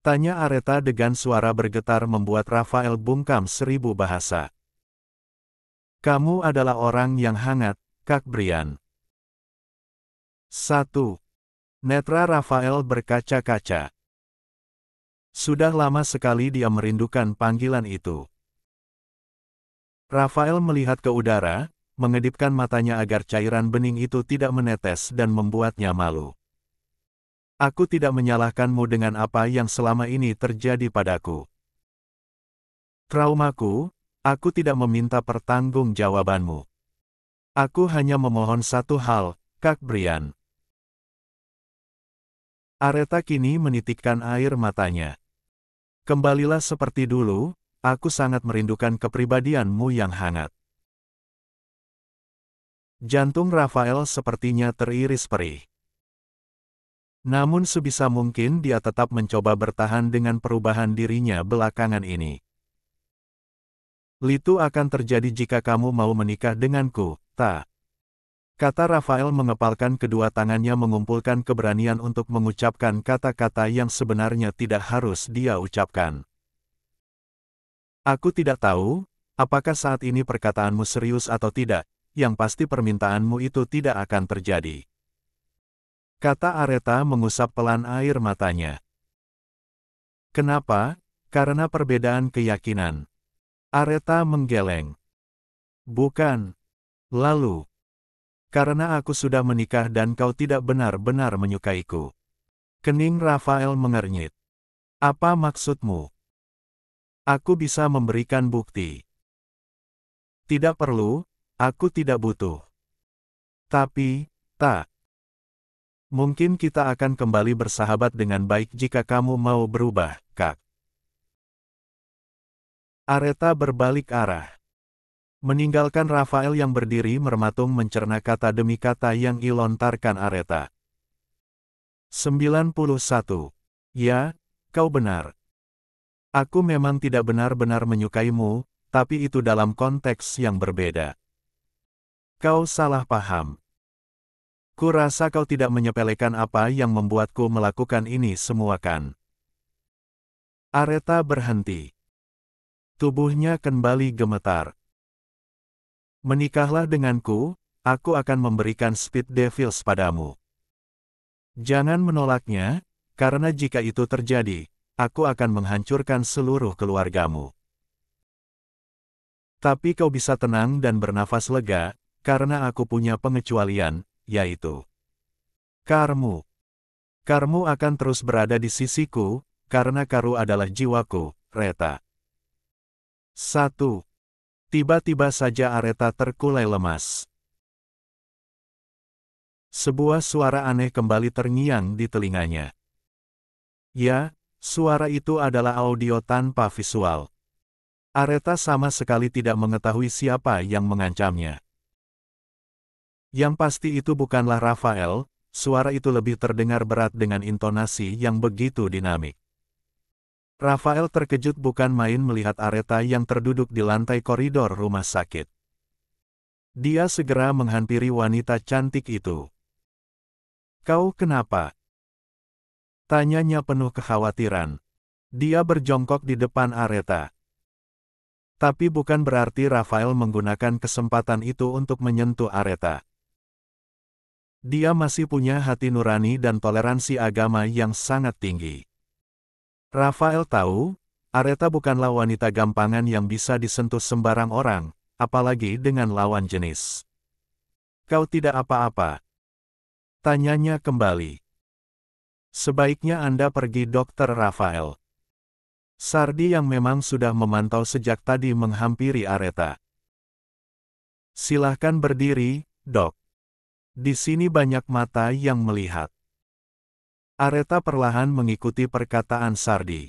Tanya Aretha dengan suara bergetar membuat Rafael bungkam 1000 bahasa. Kamu adalah orang yang hangat, Kak Brian. 1. Netra Rafael berkaca-kaca. Sudah lama sekali dia merindukan panggilan itu. Rafael melihat ke udara, mengedipkan matanya agar cairan bening itu tidak menetes dan membuatnya malu. Aku tidak menyalahkanmu dengan apa yang selama ini terjadi padaku. Traumaku, aku tidak meminta pertanggungjawabanmu. Aku hanya memohon satu hal, Kak Brian. Aretha kini menitikkan air matanya. Kembalilah seperti dulu, aku sangat merindukan kepribadianmu yang hangat. Jantung Rafael sepertinya teriris perih. Namun sebisa mungkin dia tetap mencoba bertahan dengan perubahan dirinya belakangan ini. Itu akan terjadi jika kamu mau menikah denganku, tak? Kata Rafael mengepalkan kedua tangannya mengumpulkan keberanian untuk mengucapkan kata-kata yang sebenarnya tidak harus dia ucapkan. Aku tidak tahu, apakah saat ini perkataanmu serius atau tidak, yang pasti permintaanmu itu tidak akan terjadi. Kata Aretha mengusap pelan air matanya. Kenapa? Karena perbedaan keyakinan. Aretha menggeleng. Bukan. Lalu. Karena aku sudah menikah dan kau tidak benar-benar menyukaiku. Kening Rafael mengernyit. Apa maksudmu? Aku bisa memberikan bukti. Tidak perlu, aku tidak butuh. Tapi, tak. Mungkin kita akan kembali bersahabat dengan baik jika kamu mau berubah, Kak. Aretha berbalik arah. Meninggalkan Rafael yang berdiri mermatung mencerna kata demi kata yang dilontarkan Aretha. 91. Ya, kau benar. Aku memang tidak benar-benar menyukaimu, tapi itu dalam konteks yang berbeda. Kau salah paham. Kurasa kau tidak menyepelekan apa yang membuatku melakukan ini semua kan? Aretha berhenti. Tubuhnya kembali gemetar. Menikahlah denganku, aku akan memberikan Speed Devils padamu. Jangan menolaknya, karena jika itu terjadi, aku akan menghancurkan seluruh keluargamu. Tapi kau bisa tenang dan bernafas lega, karena aku punya pengecualian, yaitu Karmu. Karmu akan terus berada di sisiku, karena Karu adalah jiwaku, Reta. 1. Tiba-tiba saja Aretha terkulai lemas. Sebuah suara aneh kembali terngiang di telinganya. Ya, suara itu adalah audio tanpa visual. Aretha sama sekali tidak mengetahui siapa yang mengancamnya. Yang pasti itu bukanlah Rafael, suara itu lebih terdengar berat dengan intonasi yang begitu dinamik. Rafael terkejut bukan main melihat Aretha yang terduduk di lantai koridor rumah sakit. Dia segera menghampiri wanita cantik itu. Kau kenapa? Tanyanya penuh kekhawatiran. Dia berjongkok di depan Aretha. Tapi bukan berarti Rafael menggunakan kesempatan itu untuk menyentuh Aretha. Dia masih punya hati nurani dan toleransi agama yang sangat tinggi. Rafael tahu, Aretha bukanlah wanita gampangan yang bisa disentuh sembarang orang, apalagi dengan lawan jenis. Kau tidak apa-apa? Tanyanya kembali. Sebaiknya Anda pergi Dr. Rafael. Sardi yang memang sudah memantau sejak tadi menghampiri Aretha. Silahkan berdiri, Dok. Di sini banyak mata yang melihat. Aretha perlahan mengikuti perkataan Sardi.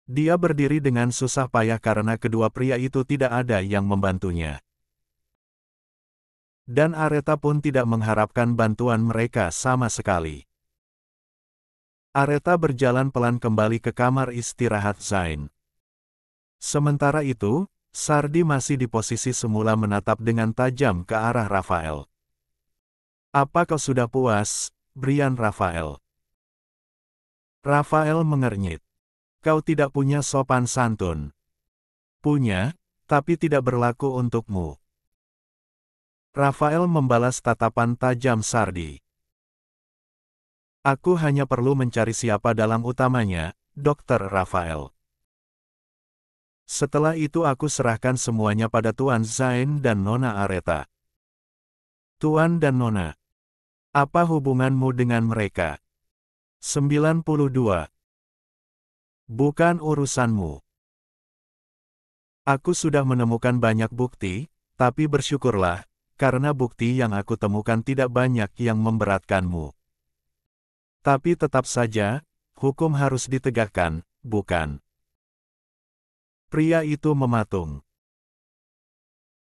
Dia berdiri dengan susah payah karena kedua pria itu tidak ada yang membantunya. Dan Aretha pun tidak mengharapkan bantuan mereka sama sekali. Aretha berjalan pelan kembali ke kamar istirahat Zain. Sementara itu, Sardi masih di posisi semula menatap dengan tajam ke arah Rafael. "Apa kau sudah puas, Brian Rafael?" Rafael mengernyit. "Kau tidak punya sopan santun." "Punya, tapi tidak berlaku untukmu." Rafael membalas tatapan tajam Sardi. "Aku hanya perlu mencari siapa dalang utamanya, Dr. Rafael. Setelah itu aku serahkan semuanya pada Tuan Zain dan Nona Aretha." "Tuan dan Nona, apa hubunganmu dengan mereka?" 92. "Bukan urusanmu. Aku sudah menemukan banyak bukti, tapi bersyukurlah, karena bukti yang aku temukan tidak banyak yang memberatkanmu. Tapi tetap saja, hukum harus ditegakkan, bukan?" Pria itu mematung.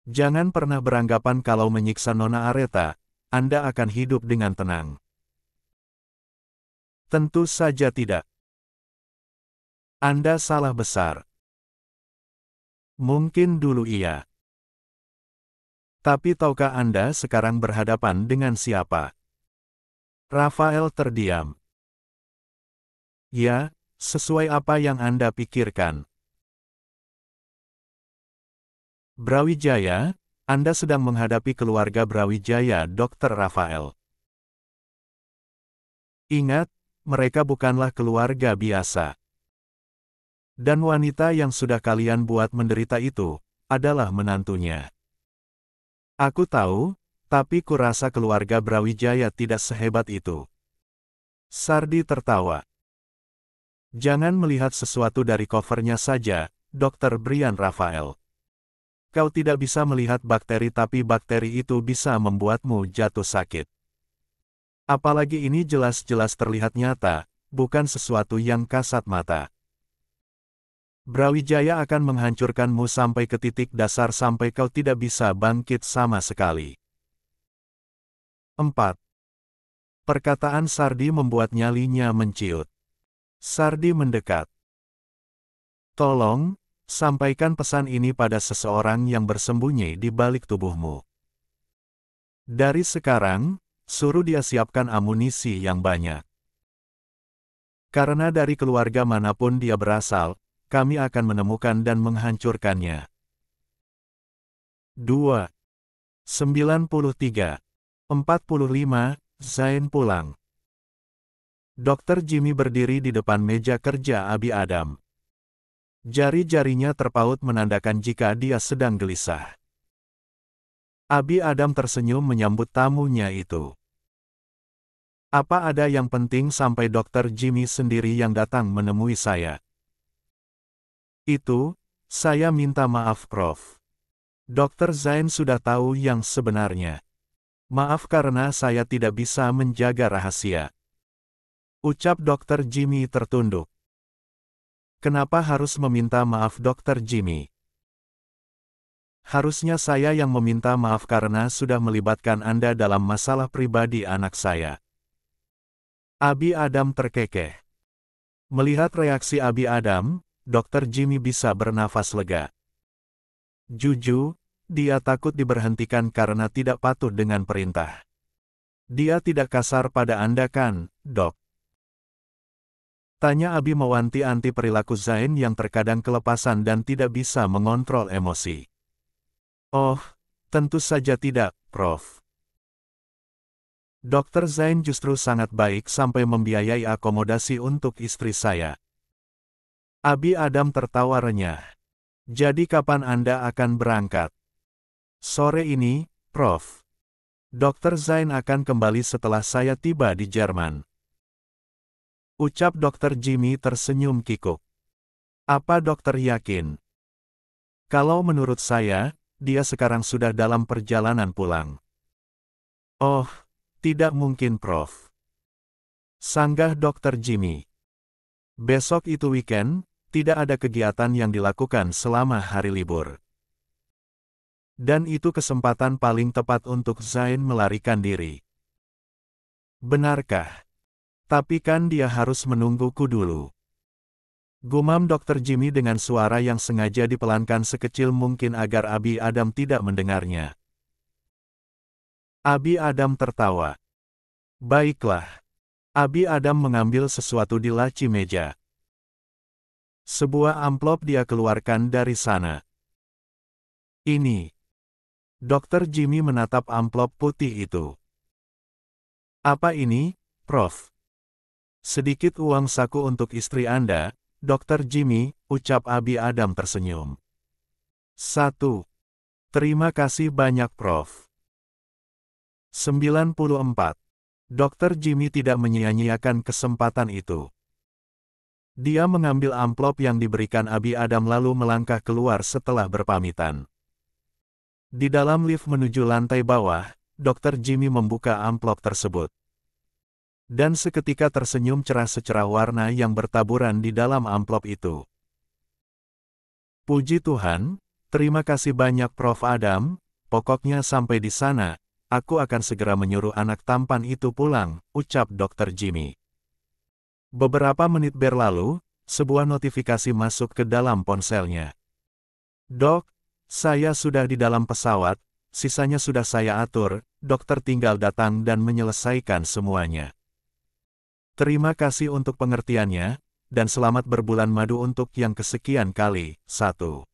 "Jangan pernah beranggapan kalau menyiksa Nona Aretha, Anda akan hidup dengan tenang. Tentu saja tidak. Anda salah besar. Mungkin dulu iya. Tapi tahukah Anda sekarang berhadapan dengan siapa?" Rafael terdiam. "Ya, sesuai apa yang Anda pikirkan." "Brawijaya, Anda sedang menghadapi keluarga Brawijaya, Dr. Rafael. Ingat, mereka bukanlah keluarga biasa. Dan wanita yang sudah kalian buat menderita itu, adalah menantunya. Aku tahu, tapi kurasa keluarga Brawijaya tidak sehebat itu." Sardi tertawa. "Jangan melihat sesuatu dari covernya saja, Dr. Brian Rafael. Kau tidak bisa melihat bakteri tapi bakteri itu bisa membuatmu jatuh sakit. Apalagi ini jelas-jelas terlihat nyata, bukan sesuatu yang kasat mata. Brawijaya akan menghancurkanmu sampai ke titik dasar sampai kau tidak bisa bangkit sama sekali." 4. Perkataan Sardi membuat nyalinya menciut. Sardi mendekat. "Tolong, sampaikan pesan ini pada seseorang yang bersembunyi di balik tubuhmu. Dari sekarang, suruh dia siapkan amunisi yang banyak. Karena dari keluarga manapun dia berasal, kami akan menemukan dan menghancurkannya." 2. 93. 45, Zain pulang. Dr. Jimmy berdiri di depan meja kerja Abi Adam. Jari-jarinya terpaut menandakan jika dia sedang gelisah. Abi Adam tersenyum menyambut tamunya itu. "Apa ada yang penting sampai Dr. Jimmy sendiri yang datang menemui saya?" "Itu, saya minta maaf Prof. Dr. Zain sudah tahu yang sebenarnya. Maaf karena saya tidak bisa menjaga rahasia." Ucap Dr. Jimmy tertunduk. "Kenapa harus meminta maaf Dr. Jimmy? Harusnya saya yang meminta maaf karena sudah melibatkan Anda dalam masalah pribadi anak saya." Abi Adam terkekeh. Melihat reaksi Abi Adam, Dr. Jimmy bisa bernafas lega. Jujur, dia takut diberhentikan karena tidak patuh dengan perintah. "Dia tidak kasar pada Anda kan, Dok?" Tanya Abi mewanti-anti perilaku Zain yang terkadang kelepasan dan tidak bisa mengontrol emosi. "Oh, tentu saja tidak, Prof. Dr. Zain justru sangat baik sampai membiayai akomodasi untuk istri saya." Abi Adam tertawa renyah. "Jadi kapan Anda akan berangkat?" "Sore ini, Prof. Dr. Zain akan kembali setelah saya tiba di Jerman." Ucap Dr. Jimmy tersenyum kikuk. "Apa dokter yakin?" "Kalau menurut saya, dia sekarang sudah dalam perjalanan pulang." "Oh, tidak mungkin Prof." Sanggah Dr. Jimmy. "Besok itu weekend, tidak ada kegiatan yang dilakukan selama hari libur." Dan itu kesempatan paling tepat untuk Zain melarikan diri. Benarkah? Tapi kan dia harus menungguku dulu. Gumam Dr. Jimmy dengan suara yang sengaja dipelankan sekecil mungkin agar Abi Adam tidak mendengarnya. Abi Adam tertawa. Baiklah. Abi Adam mengambil sesuatu di laci meja. Sebuah amplop dia keluarkan dari sana. Ini. Dr. Jimmy menatap amplop putih itu. Apa ini, Prof? Sedikit uang saku untuk istri Anda, Dr. Jimmy, ucap Abi Adam tersenyum. 1. Terima kasih banyak Prof. 94. Dr. Jimmy tidak menyia-nyiakan kesempatan itu. Dia mengambil amplop yang diberikan Abi Adam lalu melangkah keluar setelah berpamitan. Di dalam lift menuju lantai bawah, Dr. Jimmy membuka amplop tersebut. Dan seketika tersenyum cerah secerah warna yang bertaburan di dalam amplop itu. Puji Tuhan, terima kasih banyak Prof. Adam, pokoknya sampai di sana, aku akan segera menyuruh anak tampan itu pulang, ucap Dr. Jimmy. Beberapa menit berlalu, sebuah notifikasi masuk ke dalam ponselnya. Dok, saya sudah di dalam pesawat, sisanya sudah saya atur, dokter tinggal datang dan menyelesaikan semuanya. Terima kasih untuk pengertiannya, dan selamat berbulan madu untuk yang kesekian kali. 1.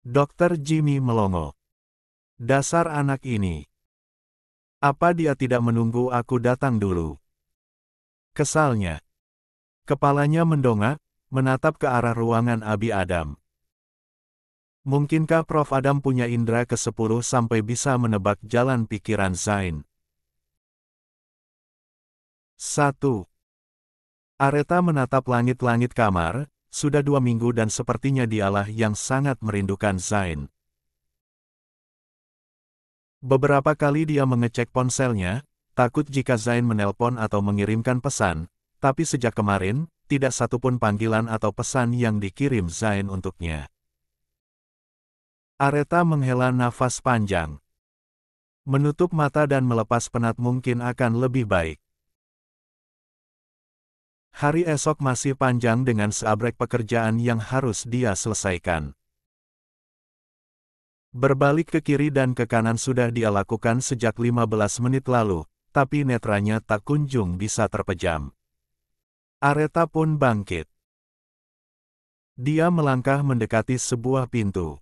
Dokter Jimmy melongo. Dasar anak ini. Apa dia tidak menunggu aku datang dulu? Kesalnya. Kepalanya mendongak, menatap ke arah ruangan Abi Adam. Mungkinkah Prof. Adam punya indera ke-10 sampai bisa menebak jalan pikiran Zain? 1. Aretha menatap langit-langit kamar, sudah 2 minggu dan sepertinya dialah yang sangat merindukan Zain. Beberapa kali dia mengecek ponselnya, takut jika Zain menelpon atau mengirimkan pesan, tapi sejak kemarin, tidak satupun panggilan atau pesan yang dikirim Zain untuknya. Aretha menghela nafas panjang. Menutup mata dan melepas penat mungkin akan lebih baik. Hari esok masih panjang dengan seabrek pekerjaan yang harus dia selesaikan. Berbalik ke kiri dan ke kanan sudah dia lakukan sejak 15 menit lalu, tapi netranya tak kunjung bisa terpejam. Aretha pun bangkit. Dia melangkah mendekati sebuah pintu.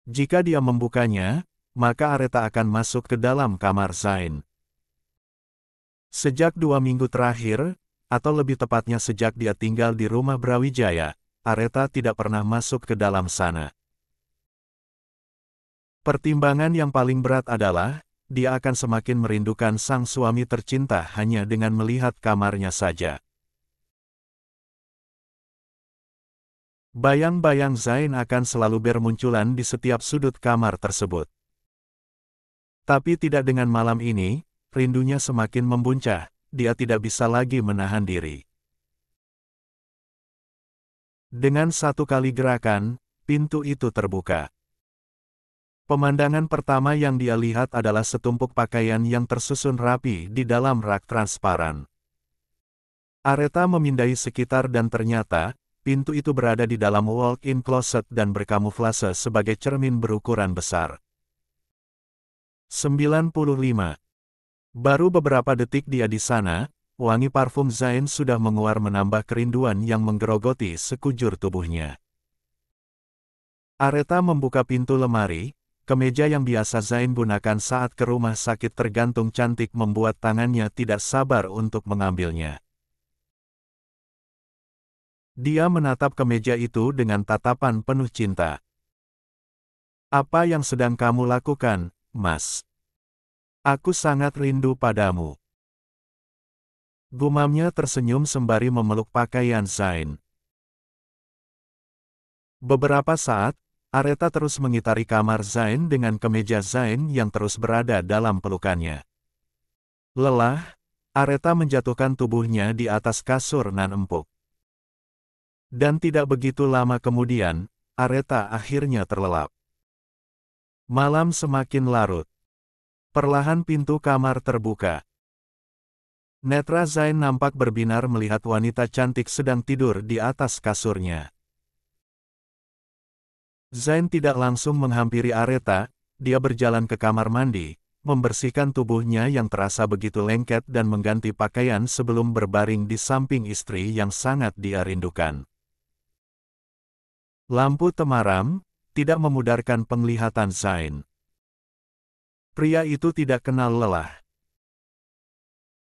Jika dia membukanya, maka Aretha akan masuk ke dalam kamar Zain. Sejak 2 minggu terakhir, atau lebih tepatnya sejak dia tinggal di rumah Brawijaya, Aretha tidak pernah masuk ke dalam sana. Pertimbangan yang paling berat adalah, dia akan semakin merindukan sang suami tercinta hanya dengan melihat kamarnya saja. Bayang-bayang Zain akan selalu bermunculan di setiap sudut kamar tersebut. Tapi tidak dengan malam ini, rindunya semakin membuncah, dia tidak bisa lagi menahan diri. Dengan satu kali gerakan, pintu itu terbuka. Pemandangan pertama yang dia lihat adalah setumpuk pakaian yang tersusun rapi di dalam rak transparan. Aretha memindai sekitar dan ternyata, pintu itu berada di dalam walk-in closet dan berkamuflase sebagai cermin berukuran besar. 95. Baru beberapa detik dia di sana, wangi parfum Zain sudah menguar menambah kerinduan yang menggerogoti sekujur tubuhnya. Aretha membuka pintu lemari, kemeja yang biasa Zain gunakan saat ke rumah sakit tergantung cantik membuat tangannya tidak sabar untuk mengambilnya. Dia menatap kemeja itu dengan tatapan penuh cinta. Apa yang sedang kamu lakukan, Mas? Aku sangat rindu padamu. Gumamnya tersenyum sembari memeluk pakaian Zain. Beberapa saat, Aretha terus mengitari kamar Zain dengan kemeja Zain yang terus berada dalam pelukannya. Lelah, Aretha menjatuhkan tubuhnya di atas kasur nan empuk. Dan tidak begitu lama kemudian, Aretha akhirnya terlelap. Malam semakin larut. Perlahan pintu kamar terbuka. Netra Zain nampak berbinar melihat wanita cantik sedang tidur di atas kasurnya. Zain tidak langsung menghampiri Aretha, dia berjalan ke kamar mandi, membersihkan tubuhnya yang terasa begitu lengket dan mengganti pakaian sebelum berbaring di samping istri yang sangat dia rindukan. Lampu temaram, tidak memudarkan penglihatan Zain. Pria itu tidak kenal lelah.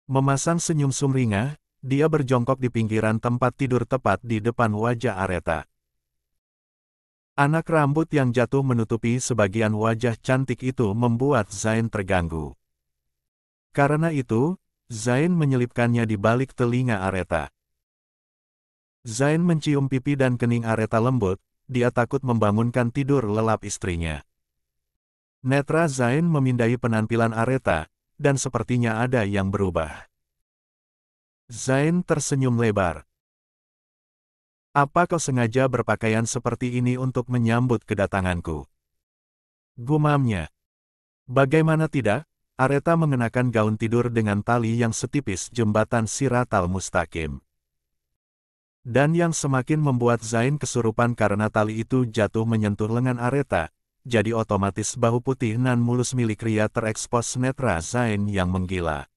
Memasang senyum sumringah, dia berjongkok di pinggiran tempat tidur tepat di depan wajah Aretha. Anak rambut yang jatuh menutupi sebagian wajah cantik itu membuat Zain terganggu. Karena itu, Zain menyelipkannya di balik telinga Aretha. Zain mencium pipi dan kening Aretha lembut, dia takut membangunkan tidur lelap istrinya. Netra Zain memindai penampilan Aretha, dan sepertinya ada yang berubah. Zain tersenyum lebar. Apa kau sengaja berpakaian seperti ini untuk menyambut kedatanganku? Gumamnya. Bagaimana tidak, Aretha mengenakan gaun tidur dengan tali yang setipis jembatan Siratal Mustaqim. Dan yang semakin membuat Zain kesurupan karena tali itu jatuh menyentuh lengan Aretha, jadi otomatis bahu putih nan mulus milik Ria terekspos. Netra Zain yang menggila.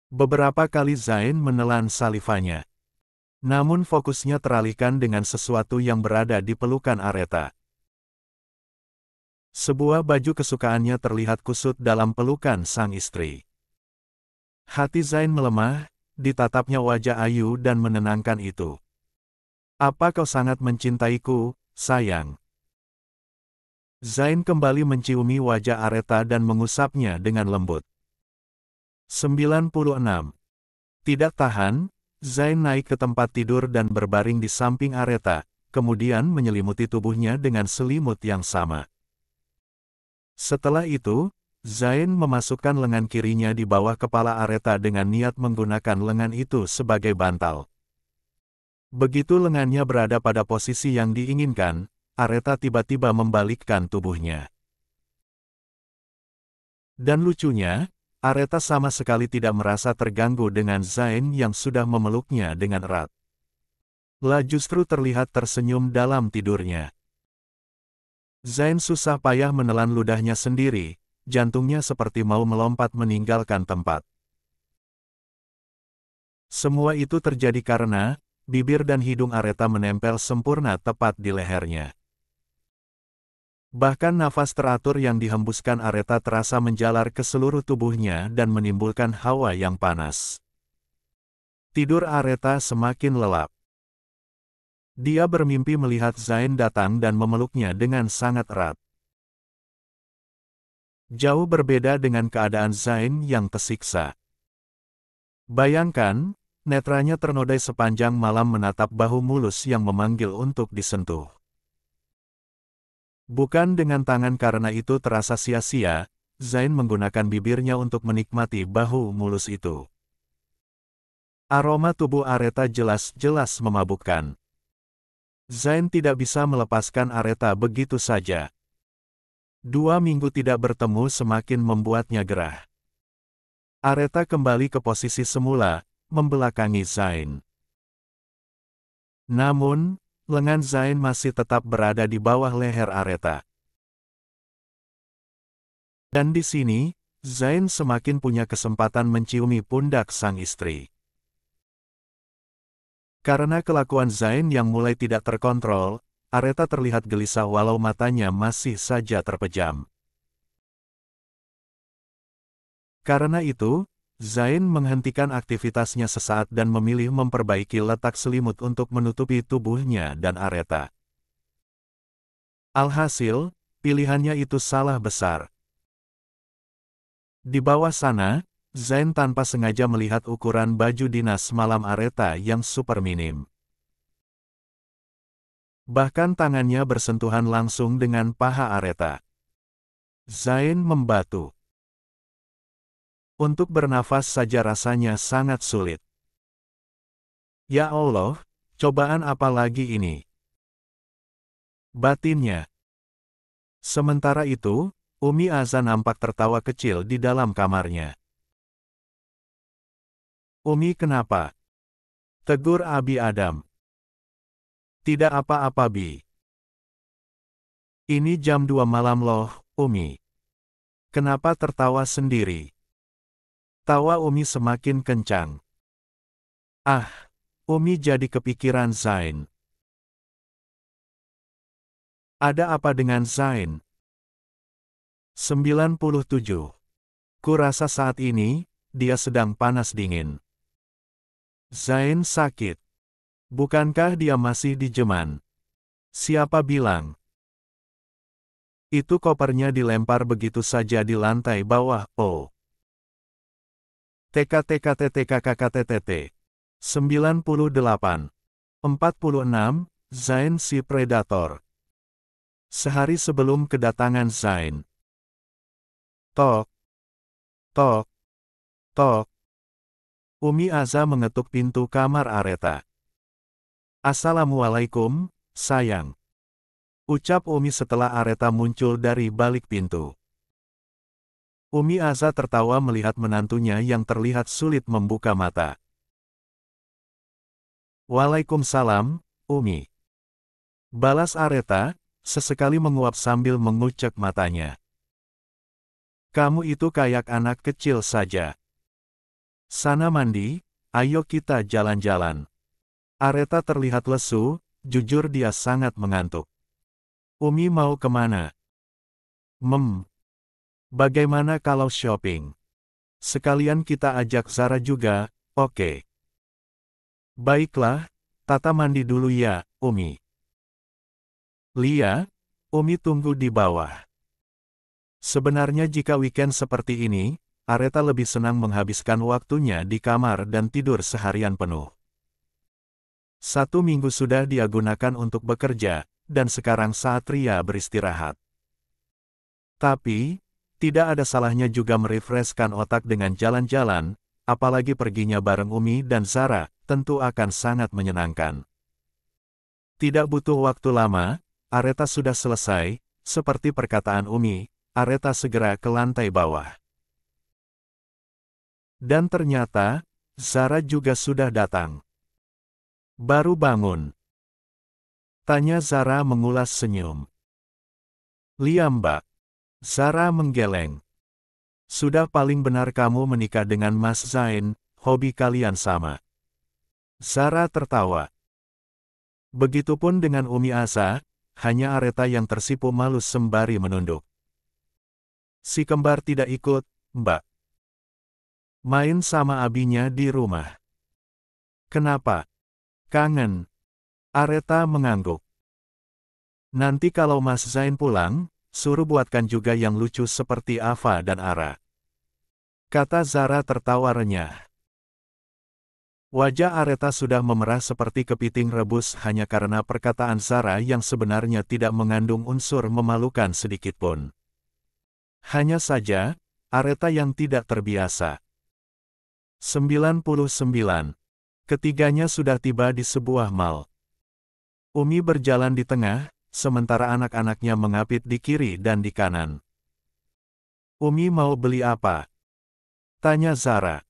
Beberapa kali Zain menelan salivanya. Namun fokusnya teralihkan dengan sesuatu yang berada di pelukan Aretha. Sebuah baju kesukaannya terlihat kusut dalam pelukan sang istri. Hati Zain melemah, ditatapnya wajah ayu dan menenangkan itu. Apa kau sangat mencintaiku, sayang? Zain kembali menciumi wajah Aretha dan mengusapnya dengan lembut. 96. Tidak tahan, Zain naik ke tempat tidur dan berbaring di samping Aretha, kemudian menyelimuti tubuhnya dengan selimut yang sama. Setelah itu, Zain memasukkan lengan kirinya di bawah kepala Aretha dengan niat menggunakan lengan itu sebagai bantal. Begitu lengannya berada pada posisi yang diinginkan, Aretha tiba-tiba membalikkan tubuhnya. Dan lucunya, Aretha sama sekali tidak merasa terganggu dengan Zain yang sudah memeluknya dengan erat. Lah justru terlihat tersenyum dalam tidurnya. Zain susah payah menelan ludahnya sendiri, jantungnya seperti mau melompat meninggalkan tempat. Semua itu terjadi karena bibir dan hidung Aretha menempel sempurna tepat di lehernya. Bahkan nafas teratur yang dihembuskan Aretha terasa menjalar ke seluruh tubuhnya dan menimbulkan hawa yang panas. Tidur Aretha semakin lelap. Dia bermimpi melihat Zain datang dan memeluknya dengan sangat erat. Jauh berbeda dengan keadaan Zain yang tersiksa. Bayangkan, netranya ternodai sepanjang malam menatap bahu mulus yang memanggil untuk disentuh. Bukan dengan tangan karena itu terasa sia-sia, Zain menggunakan bibirnya untuk menikmati bahu mulus itu. Aroma tubuh Aretha jelas-jelas memabukkan. Zain tidak bisa melepaskan Aretha begitu saja. 2 minggu tidak bertemu semakin membuatnya gerah. Aretha kembali ke posisi semula, membelakangi Zain. Namun, lengan Zain masih tetap berada di bawah leher Aretha. Dan di sini, Zain semakin punya kesempatan menciumi pundak sang istri. Karena kelakuan Zain yang mulai tidak terkontrol, Aretha terlihat gelisah walau matanya masih saja terpejam. Karena itu, Zain menghentikan aktivitasnya sesaat dan memilih memperbaiki letak selimut untuk menutupi tubuhnya dan Aretha. Alhasil, pilihannya itu salah besar. Di bawah sana, Zain tanpa sengaja melihat ukuran baju dinas malam Aretha yang super minim. Bahkan tangannya bersentuhan langsung dengan paha Aretha. Zain membatu. Untuk bernafas saja rasanya sangat sulit. Ya Allah, cobaan apa lagi ini? Batinnya. Sementara itu, Umi Aza nampak tertawa kecil di dalam kamarnya. "Umi kenapa?" tegur Abi Adam. "Tidak apa-apa Bi. Ini jam 2 malam loh, Umi. Kenapa tertawa sendiri?" Tawa Umi semakin kencang. "Ah, Umi jadi kepikiran Zain." "Ada apa dengan Zain?" 97. Kurasa saat ini, dia sedang panas dingin. Zain sakit. Bukankah dia masih di Jeman? Siapa bilang? Itu kopernya dilempar begitu saja di lantai bawah, oh. TKTKTTKKKTTT. 98. 46, Zain si Predator. Sehari sebelum kedatangan Zain. Tok. Tok. Tok. Umi Aza mengetuk pintu kamar Areta. "Assalamualaikum, sayang." Ucap Umi setelah Areta muncul dari balik pintu. Umi Aza tertawa melihat menantunya yang terlihat sulit membuka mata. "Waalaikumsalam, Umi." Balas Areta, sesekali menguap sambil mengucek matanya. "Kamu itu kayak anak kecil saja. Sana mandi, ayo kita jalan-jalan." Areta terlihat lesu, jujur dia sangat mengantuk. "Umi mau kemana?" Bagaimana kalau shopping? Sekalian kita ajak Zara juga, oke?" "Baiklah, Tata mandi dulu ya, Umi." "Lia, Umi tunggu di bawah." Sebenarnya jika weekend seperti ini, Areta lebih senang menghabiskan waktunya di kamar dan tidur seharian penuh. 1 minggu sudah dia gunakan untuk bekerja, dan sekarang saat Ria beristirahat. Tapi, tidak ada salahnya juga merefreshkan otak dengan jalan-jalan, apalagi perginya bareng Umi dan Zara, tentu akan sangat menyenangkan. Tidak butuh waktu lama, Areta sudah selesai, seperti perkataan Umi, Areta segera ke lantai bawah. Dan ternyata, Zara juga sudah datang. "Baru bangun?" tanya Zara mengulas senyum. "Lia Mbak." Zara menggeleng. "Sudah paling benar kamu menikah dengan Mas Zain, hobi kalian sama." Zara tertawa. Begitupun dengan Umi Aza, hanya Areta yang tersipu malu sembari menunduk. "Si kembar tidak ikut, Mbak. Main sama abinya di rumah." "Kenapa? Kangen?" Areta mengangguk. "Nanti kalau Mas Zain pulang, suruh buatkan juga yang lucu seperti Ava dan Ara." Kata Zara tertawa renyah. Wajah Areta sudah memerah seperti kepiting rebus hanya karena perkataan Zara yang sebenarnya tidak mengandung unsur memalukan sedikitpun. Hanya saja, Areta yang tidak terbiasa. 99. Ketiganya sudah tiba di sebuah mall. Umi berjalan di tengah, sementara anak-anaknya mengapit di kiri dan di kanan. "Umi mau beli apa?" tanya Zara.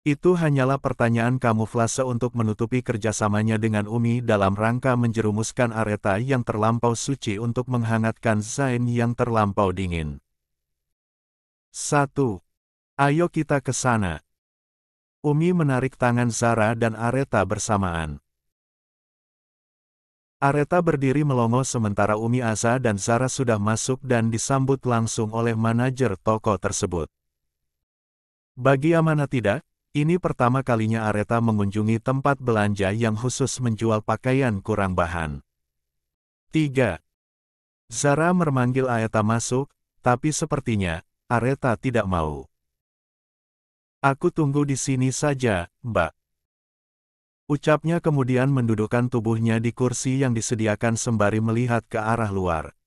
Itu hanyalah pertanyaan kamuflase untuk menutupi kerjasamanya dengan Umi dalam rangka menjerumuskan Areta yang terlampau suci untuk menghangatkan Zain yang terlampau dingin. 1. "Ayo kita ke sana." Umi menarik tangan Zara dan Areta bersamaan. Areta berdiri melongo sementara Umi Aza dan Zara sudah masuk dan disambut langsung oleh manajer toko tersebut. Bagi Amana tidak, ini pertama kalinya Areta mengunjungi tempat belanja yang khusus menjual pakaian kurang bahan. 3. Zara memanggil Areta masuk, tapi sepertinya, Areta tidak mau. "Aku tunggu di sini saja, Mbak." Ucapnya kemudian mendudukkan tubuhnya di kursi yang disediakan sembari melihat ke arah luar.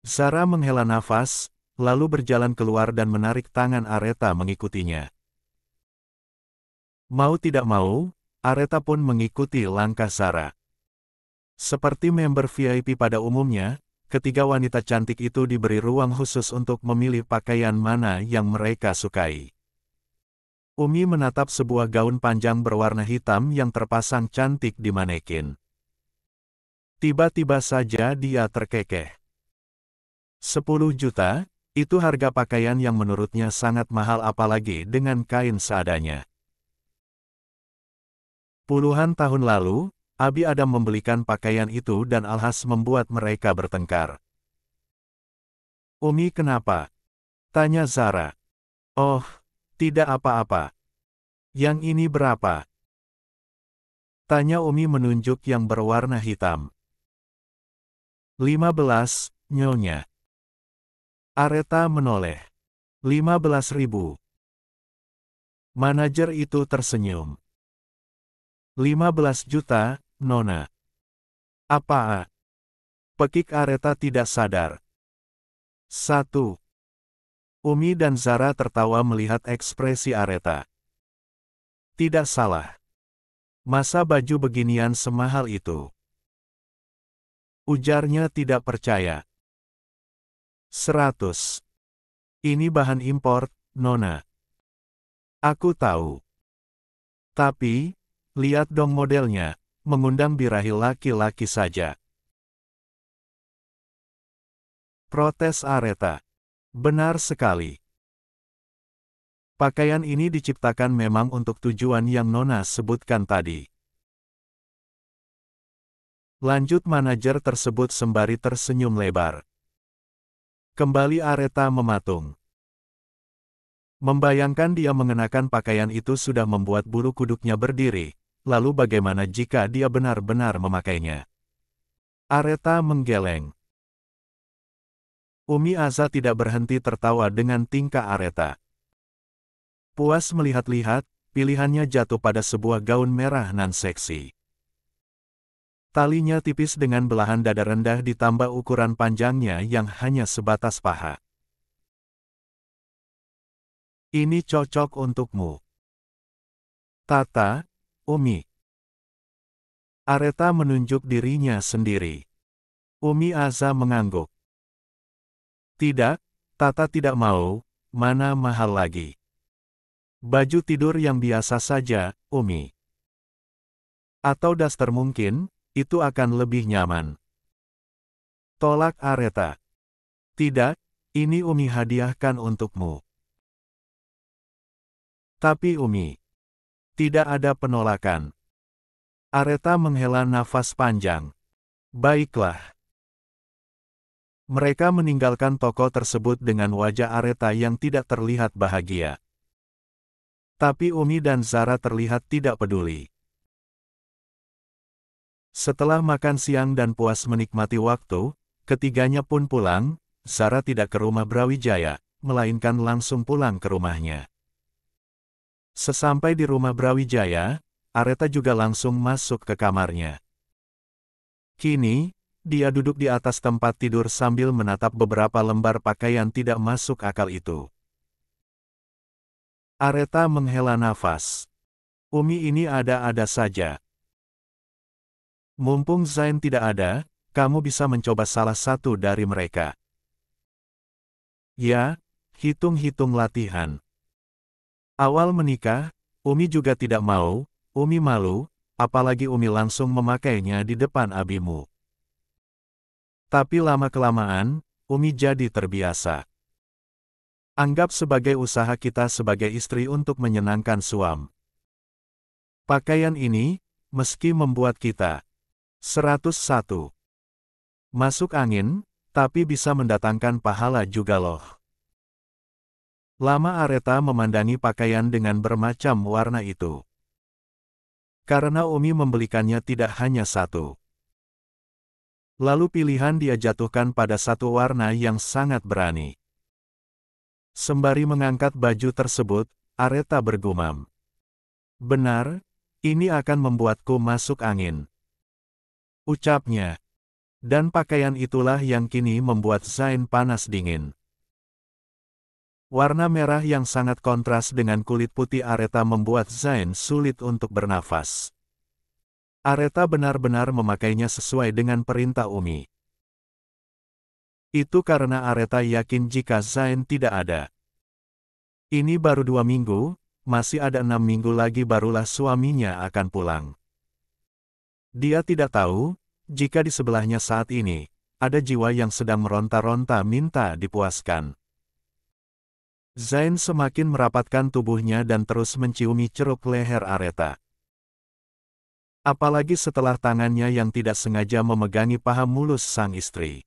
Zara menghela nafas, lalu berjalan keluar dan menarik tangan Areta mengikutinya. Mau tidak mau, Areta pun mengikuti langkah Zara. Seperti member VIP pada umumnya, ketiga wanita cantik itu diberi ruang khusus untuk memilih pakaian mana yang mereka sukai. Umi menatap sebuah gaun panjang berwarna hitam yang terpasang cantik di manekin. Tiba-tiba saja dia terkekeh. 10 juta, itu harga pakaian yang menurutnya sangat mahal apalagi dengan kain seadanya. Puluhan tahun lalu, Abi Adam membelikan pakaian itu dan alhasil membuat mereka bertengkar. Umi kenapa? Tanya Zara. Oh, tidak apa-apa. Yang ini berapa? Tanya Umi menunjuk yang berwarna hitam. 15, nyonya. Areta menoleh. 15.000. Manajer itu tersenyum. 15 juta, Nona. Apa? Pekik Areta tidak sadar. 1. Umi dan Zara tertawa melihat ekspresi Areta. Tidak salah. Masa baju beginian semahal itu? Ujarnya tidak percaya. 100. Ini bahan impor, Nona. Aku tahu. Tapi, lihat dong modelnya, mengundang birahi laki-laki saja. Protes Areta. Benar sekali. Pakaian ini diciptakan memang untuk tujuan yang Nona sebutkan tadi. Lanjut manajer tersebut sembari tersenyum lebar. Kembali Areta mematung. Membayangkan dia mengenakan pakaian itu sudah membuat bulu kuduknya berdiri, lalu bagaimana jika dia benar-benar memakainya? Areta menggeleng. Umi Aza tidak berhenti tertawa dengan tingkah Areta. Puas melihat-lihat, pilihannya jatuh pada sebuah gaun merah nan seksi. Talinya tipis dengan belahan dada rendah ditambah ukuran panjangnya yang hanya sebatas paha. Ini cocok untukmu. Tata, Umi. Areta menunjuk dirinya sendiri. Umi Aza mengangguk. Tidak, Tata tidak mau, mana mahal lagi. Baju tidur yang biasa saja, Umi. Atau daster mungkin, itu akan lebih nyaman. Tolak Areta. Tidak, ini Umi hadiahkan untukmu. Tapi Umi. Tidak ada penolakan. Areta menghela nafas panjang. Baiklah. Mereka meninggalkan toko tersebut dengan wajah Areta yang tidak terlihat bahagia. Tapi Umi dan Zara terlihat tidak peduli. Setelah makan siang dan puas menikmati waktu, ketiganya pun pulang. Zara tidak ke rumah Brawijaya, melainkan langsung pulang ke rumahnya. Sesampai di rumah Brawijaya, Areta juga langsung masuk ke kamarnya. Kini, dia duduk di atas tempat tidur sambil menatap beberapa lembar pakaian tidak masuk akal itu. Areta menghela nafas. Umi ini ada-ada saja. Mumpung Zain tidak ada, kamu bisa mencoba salah satu dari mereka. Ya, hitung-hitung latihan. Awal menikah, Umi juga tidak mau, Umi malu, apalagi Umi langsung memakainya di depan abimu. Tapi lama-kelamaan, Umi jadi terbiasa. Anggap sebagai usaha kita sebagai istri untuk menyenangkan suam. Pakaian ini, meski membuat kita 101. Masuk angin, tapi bisa mendatangkan pahala juga loh. Lama Areta memandangi pakaian dengan bermacam warna itu. Karena Umi membelikannya tidak hanya satu. Lalu pilihan dia jatuhkan pada satu warna yang sangat berani. Sembari mengangkat baju tersebut, Areta bergumam. Benar, ini akan membuatku masuk angin. Ucapnya. Dan pakaian itulah yang kini membuat Zain panas dingin. Warna merah yang sangat kontras dengan kulit putih Areta membuat Zain sulit untuk bernafas. Areta benar-benar memakainya sesuai dengan perintah Umi. Itu karena Areta yakin jika Zain tidak ada. Ini baru 2 minggu, masih ada 6 minggu lagi barulah suaminya akan pulang. Dia tidak tahu, jika di sebelahnya saat ini, ada jiwa yang sedang meronta-ronta minta dipuaskan. Zain semakin merapatkan tubuhnya dan terus menciumi ceruk leher Areta. Apalagi setelah tangannya yang tidak sengaja memegangi paha mulus sang istri.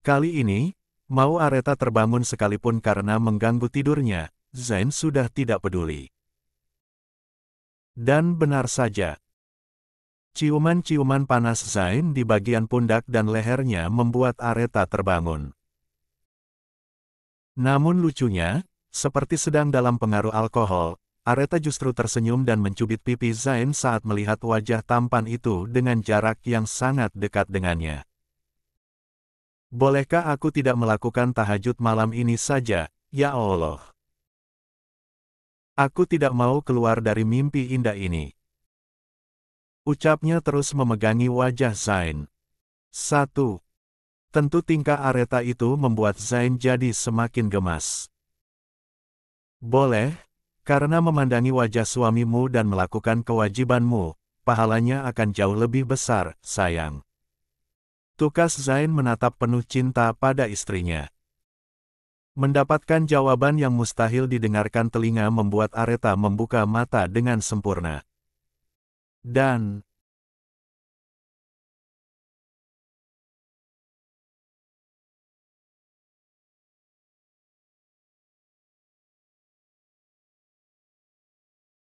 Kali ini, mau Areta terbangun sekalipun karena mengganggu tidurnya, Zain sudah tidak peduli. Dan benar saja. Ciuman-ciuman panas Zain di bagian pundak dan lehernya membuat Areta terbangun. Namun lucunya, seperti sedang dalam pengaruh alkohol, Areta justru tersenyum dan mencubit pipi Zain saat melihat wajah tampan itu dengan jarak yang sangat dekat dengannya. Bolehkah aku tidak melakukan tahajud malam ini saja, ya Allah? Aku tidak mau keluar dari mimpi indah ini. Ucapnya terus memegangi wajah Zain. 1. Tentu tingkah Areta itu membuat Zain jadi semakin gemas. Boleh, karena memandangi wajah suamimu dan melakukan kewajibanmu, pahalanya akan jauh lebih besar, sayang. Tukas Zain menatap penuh cinta pada istrinya. Mendapatkan jawaban yang mustahil didengarkan telinga membuat Areta membuka mata dengan sempurna. Dan,